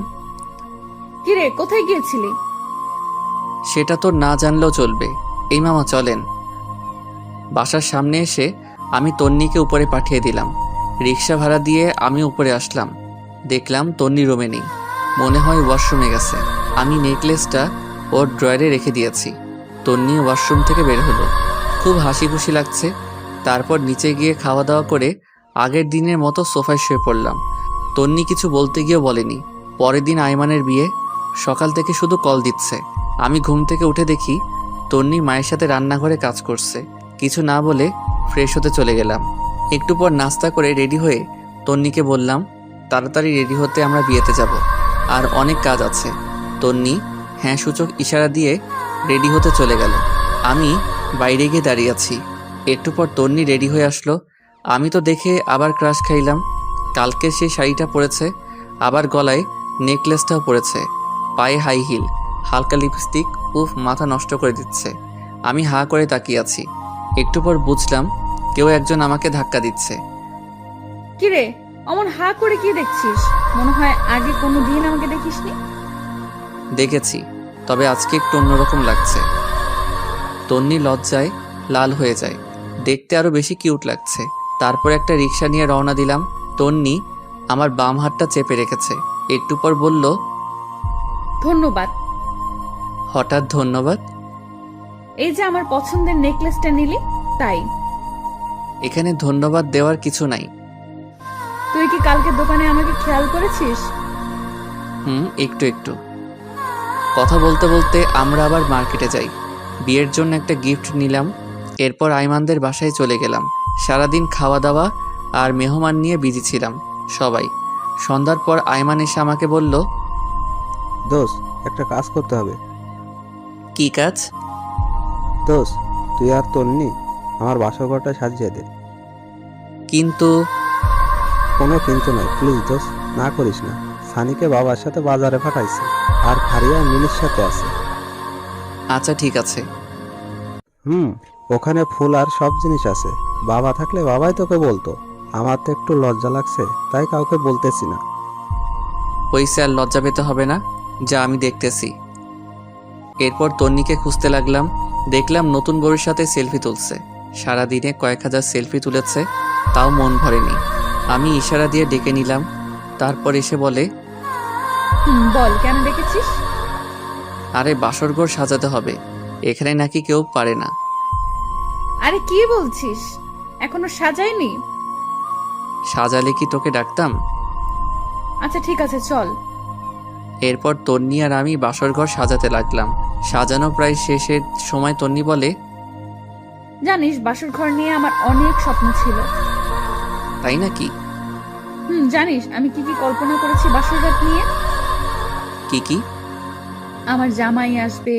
কিরে, কোথায় গিয়েছিলি? সেটা তো না জানলেও চলবে। এই মামা চলেন। বাসার সামনে এসে আমি তন্নিকে উপরে পাঠিয়ে দিলাম। রিকশা ভাড়া দিয়ে আমি উপরে আসলাম। দেখলাম তন্নি রুমে নেই, মনে হয় ওয়াশরুমে গেছে। আমি নেকলেসটা ওর ড্রয়ারে রেখে দিয়েছি। তন্নি ওয়াশরুম থেকে বের হলো, খুব হাসি খুশি লাগছে। তারপর নিচে গিয়ে খাওয়া দাওয়া করে আগের দিনের মতো সোফায় শুয়ে পড়লাম। তন্নি কিছু বলতে গিয়েও বলেনি। পরের দিন আইমানের বিয়ে, সকাল থেকে শুধু কল দিচ্ছে। আমি ঘুম থেকে উঠে দেখি তন্নি মায়ের সাথে রান্নাঘরে কাজ করছে। কিছু না বলে ফ্রেশ হতে চলে গেলাম। একটু পর নাস্তা করে রেডি হয়ে তন্নিকে বললাম, তাড়াতাড়ি রেডি হতে, আমরা বিয়েতে যাব, আর অনেক কাজ আছে। তন্নি হ্যাঁ সূচক ইশারা দিয়ে রেডি হতে চলে গেল। আমি বাইরে গিয়ে দাঁড়িয়ে আছি। একটু পর তন্নি রেডি হয়ে আসলো। আমি তো দেখে আবার ক্রাশ খাইলাম। কালকে সেই শাড়িটা পরেছে, আবার গলায় নেকলেসটাও পরেছে, পায়ে হাই হিল, হালকা লিপস্টিক, উফ, মাথা নষ্ট করে দিচ্ছে। আমি হাঁ করে তাকিয়ে আছি। একটু পর বুঝলাম কেউ একজন আমাকে ধাক্কা দিচ্ছে। কিরে, অমন হা করে কি দেখছিস? মনে হয় আগে কোনো দিন আমাকে দেখিসনি। দেখেছি, তবে আজকে একটু অন্যরকম লাগছে। তন্নি লজ্জায় লাল হয়ে যায়, দেখতে আরো বেশি কিউট লাগছে। তারপর একটা রিক্সা নিয়ে রওনা দিলাম। তন্নি আমার বাম হাতটা চেপে রেখেছে। একটু পর বলল, ধন্যবাদ। হঠাৎ ধন্যবাদ? এই যে আমার পছন্দের নেকলেসটা নিলি, তাই। এখানে ধন্যবাদ দেওয়ার কিছু নাই। তুই কি কালকে দোকানে আমাকে খেয়াল করেছিস? একটু একটু। কথা বলতে বলতে আমরা আবার মার্কেটে যাই। বিয়ের জন্য একটা গিফট নিলাম। এরপর আইমানদের বাসায় চলে গেলাম। সারাদিন খাওয়া দাওয়া আর মেহমান নিয়ে বিজি ছিলাম সবাই। সন্ধ্যার পর আইমান এসে আমাকে বলল, দোস্ত, একটা কাজ করতে হবে। কি কাজ? দোস্ত, তুই আর তন্নি আমার বাসর ঘরটা সাজিয়ে দে। কিন্তু কোনো কিন্তু নয়, প্লিজ দোস্ত, না করিস না। সানিকে বাবার সাথে বাজারে পাঠাইছে, আর ফারিয়া মিলির সাথে আছে। আচ্ছা ঠিক আছে। ওখানে ফুল আর সব জিনিস আছে। বাবা থাকলে বাবাই তোকে বলতো। আমার তো একটু লজ্জা লাগছে, তাই কাউকে বলতেছি না। হইছে, আর লজ্জা পেতে হবে না, যা আমি দেখতেছি। এরপর তন্নিকে খুঁজতে লাগলাম। দেখলাম নতুন বউয়ের সাথে সেলফি তুলছে। সারাদিনে কয়েক হাজার সেলফি তুলেছে, তাও মন ভরেনি। আমি ইশারা দিয়ে ডেকে নিলাম। তারপর এসে বলে, বল, কেন ডেকেছিস? আরে বাসরঘর সাজাতে হবে, এখানে নাকি কেউ পারে না। আরে কি বলছিস? এখনো সাজাইনি? সাজালে কি তোকে ডাকতাম? আচ্ছা ঠিক আছে, চল। এরপর তন্নি আর আমি বাসরঘর সাজাতে লাগলাম। সাজানো প্রায় শেষের সময় তন্নি বলে, জানিস, বাসর ঘর নিয়ে আমার অনেক স্বপ্ন ছিল। তাই নাকি? জানিস আমি কি কি কল্পনা করেছি বাসর রাত নিয়ে? কি কি? আমার জামাই আসবে,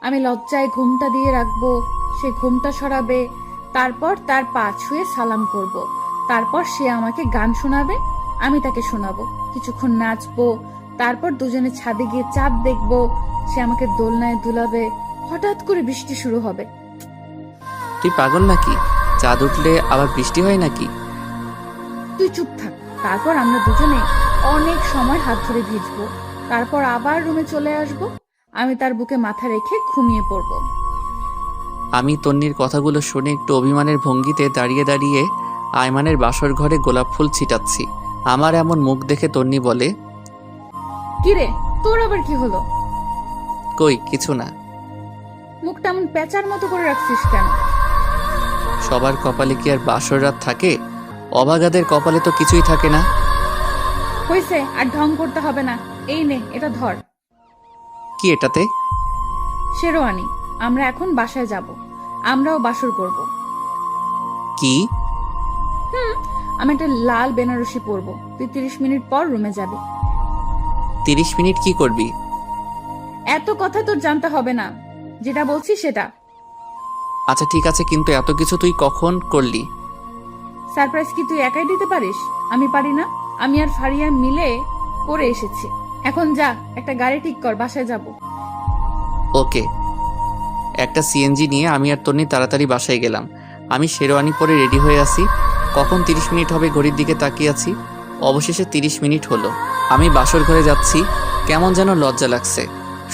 আমি লজ্জায় ঘুমটা দিয়ে রাখবো, সে ঘুমটা সরাবে, তারপর তার পা ছুঁয়ে সালাম করব। তারপর সে আমাকে গান শোনাবে, আমি তাকে শোনাবো, কিছুক্ষণ নাচবো, তারপর দুজনে ছাদে গিয়ে চাঁদ দেখবো, সে আমাকে দোলনায় দুলাবে, হঠাৎ করে বৃষ্টি শুরু হবে। তুই পাগল নাকি? চাঁদ উঠলে আবার বৃষ্টি হয় নাকি? তুই চুপ থাক। তারপর আমরা দুজনে অনেক সময় হাত ধরে ভিজবো, তারপর আবার রুমে চলে আসবো, আমি তার বুকে মাথা রেখে ঘুমিয়ে পড়বো। আমি তন্নির কথাগুলো শুনে একটু অভিমানের ভঙ্গিতে দাঁড়িয়ে দাঁড়িয়ে আয়মানের বাসর ঘরে গোলাপ ফুল ছিটাচ্ছি। আমার এমন মুখ দেখে তন্নি বলে, কিরে, তোর আবার কি হলো? কই কিছু না। মুখটা এমন পেঁচার মতো করে রাখছিস কেন? সবার কপালে কি আর বাসর রাত থাকে? অভাগাদের কপালে তো কিছুই থাকে না। হইছে, আর ঢং করতে হবে না। এই নে, এটা ধর। কি এটাতে? শেরওয়ানি। আমরা এখন বাসায় যাব, আমরাও বাসর করব। কি? আমি একটা লাল বেনারসি পরবো। তুই 30 মিনিট পর রুমে যাবি। 30 মিনিট কি করবি? এত কথা তোর জানতে হবে না, যেটা বলছি সেটা। আচ্ছা ঠিক আছে, কিন্তু এত কিছু তুই কখন করলি? সারপ্রাইজ কি তুই একাই দিতে পারিস? আমি পারি না? আমি আর ফারিয়া মিলে করে এসেছি। এখন যা, একটা গাড়ি ঠিক কর, বাসায় যাব। ওকে। একটা সিএনজি নিয়ে আমি আর তন্নি তাড়াতাড়ি বাসায় গেলাম। আমি শেরওয়ানি পরে রেডি হয়ে আছি। কখন 30 মিনিট হবে ঘড়ির দিকে তাকিয়ে আছি। অবশেষে 30 মিনিট হলো। আমি বাসর ঘরে যাচ্ছি। কেমন যেন লজ্জা লাগছে।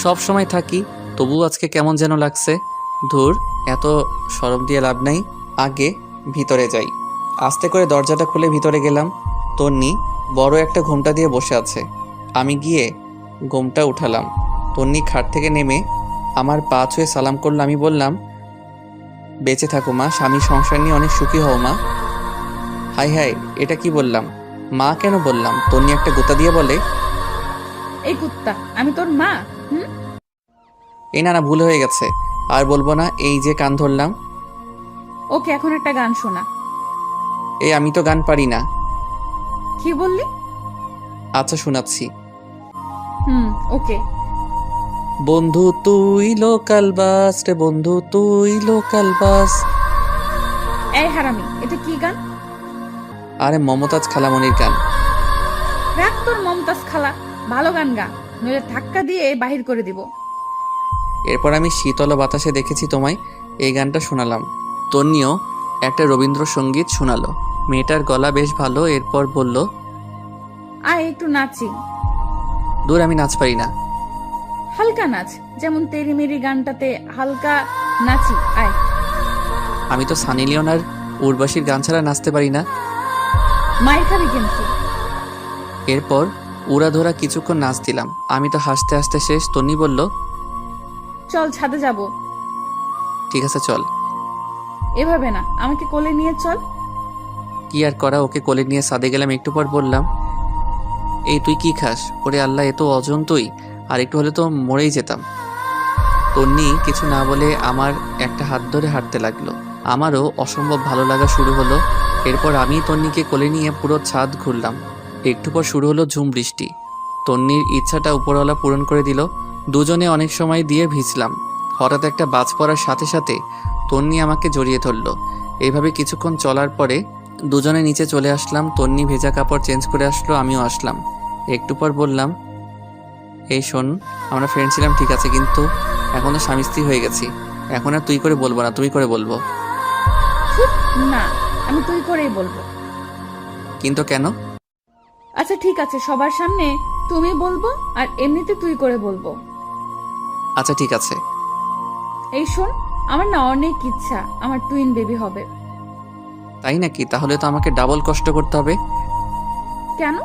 সব সময় থাকি, তবু আজকে কেমন যেন লাগছে। ধুর, এত শরম দিয়ে লাভ নাই। আগে ভিতরে যাই। আস্তে করে দরজাটা খুলে ভিতরে গেলাম। তন্নি বড় একটা ঘোমটা দিয়ে বসে আছে। আমি গিয়ে ঘোমটা উঠালাম। তন্নি খাট থেকে নেমে আমার পা ছুঁয়ে সালাম করলো। আমি বললাম, বেঁচে থাকো মা, স্বামী সংসার নিয়ে অনেক সুখী হও মা। হাই হাই, এটা কি বললাম? মা কেন বললাম? তন্নি একটা গোতা দিয়ে বলে, এই কুত্তা, আমি তোর মা? এই না, ভুল হয়ে গেছে, আর বলবো না। এই যে কান ধরলাম। ওকে, এখন একটা গান শোনা। এই আমি তো গান পারি না। কি বললি? আচ্ছা শোনাচ্ছি। ওকে। বন্ধু তুই লোকাল বাস রে, বন্ধু তুই লোকাল বাস। এই হারামি, এটা কি গান? আরে মমতাজ খালামণির গান। রাখ তোর মমতাজ খালা, ভালো গান গা, নইলে ধাক্কা দিয়ে বাহির করে দিব। এরপর আমি শীতল বাতাসে দেখেছি তোমায় এই গানটা শোনালাম। তন্নিও একটা রবীন্দ্রসঙ্গীত শোনালো। মেয়েটার গলা বেশ ভালো। এরপর বলল, আয় একটু নাচি। দূর, আমি নাচ পারি না। হালকা নাচ, যেমন তেরি মেরি গানটাতে হালকা নাচি, আয়। আমি তো সানি লিওন আর উর্বশীর গান ছাড়া নাচতে পারি না। মায়ের খাবি কিন্তু। এরপর উড়াধরা কিছুক্ষণ নাচ দিলাম। আমি তো হাসতে হাসতে শেষ। তন্নি বলল, চল ছাদে যাব। ঠিক আছে চল। এভাবে না, আমাকে কোলে নিয়ে চল। কি আর করা, ওকে কোলে নিয়ে ছাদে গেলাম। একটু পর বললাম, এই তুই কি খাস? ওরে আল্লাহ, এ তো অজন তুই, আর একটু হলে তো মরেই যেতাম। তন্নি কিছু না বলে আমার একটা হাত ধরে হাঁটতে লাগলো। আমারও অসম্ভব ভালো লাগা শুরু হলো। এরপর আমি তন্নিকে কোলে নিয়ে পুরো ছাদ ঘুরলাম। একটু পর শুরু হলো ঝুম বৃষ্টি। তন্নির ইচ্ছাটা উপরওয়ালা পূরণ করে দিল। দুজনে অনেক সময় দিয়ে ভিজলাম। হঠাৎ একটা বাজ পড়ার সাথে সাথে তন্নি আমাকে জড়িয়ে ধরলো। এইভাবে কিছুক্ষণ চলার পরে দুজনে নিচে চলে আসলাম। তন্নি ভেজা কাপড় চেঞ্জ করে আসলো, আমিও আসলাম। একটু পর বললাম, এই শোন, আমরা ফ্রেন্ড ছিলাম ঠিক আছে, কিন্তু এখন তো স্বামী স্ত্রী হয়ে গেছি। এখন আর তুই করে বলবো না, তুমি করে বলবো। না, আমি তুই করেই বলবো। কিন্তু কেন? আচ্ছা ঠিক আছে, সবার সামনে তুমি বলবো, আর এমনিতে তুই করে বলবো। আচ্ছা ঠিক আছে। এই শোন, আমার না অনেক ইচ্ছা আমার টুইন বেবি হবে। তাই নাকি? তাহলে তো আমাকে ডাবল কষ্ট করতে হবে। কেন?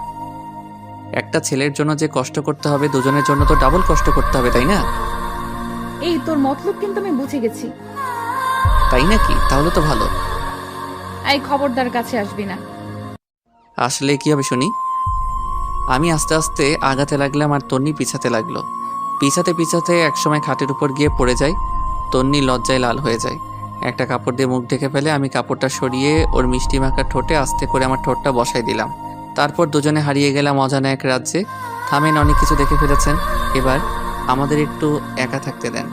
একটা ছেলের জন্য যে কষ্ট করতে হবে, দুজনের জন্য তো ডাবল কষ্ট করতে হবে, তাই না? এই তোর মতলব কিন্তু আমি বুঝে গেছি। তাই নাকি? তাহলে তো ভালো। এই খবরদার কাছে আসবি না। আসলে কি হবে শুনি। আমি আস্তে আস্তে আগাতে লাগলাম আর তন্নি পিছাতে লাগলো। পিছাতে পিছাতে একসময় খাটের উপর গিয়ে পড়ে যায়। তন্নি লজ্জায় লাল হয়ে যায়। একটা কাপড় দিয়ে মুখ ঢেকে ফেলে। আমি কাপড়টা সরিয়ে ওর মিষ্টি মাখা ঠোঁটে আস্তে করে আমার ঠোঁটটা বসাই দিলাম। তারপর দুজনে হারিয়ে গেলাম অজানা এক রাজ্যে। থামেন, অনেক কিছু দেখে ফেলেছেন, এবার আমাদের একটু একা থাকতে দেন।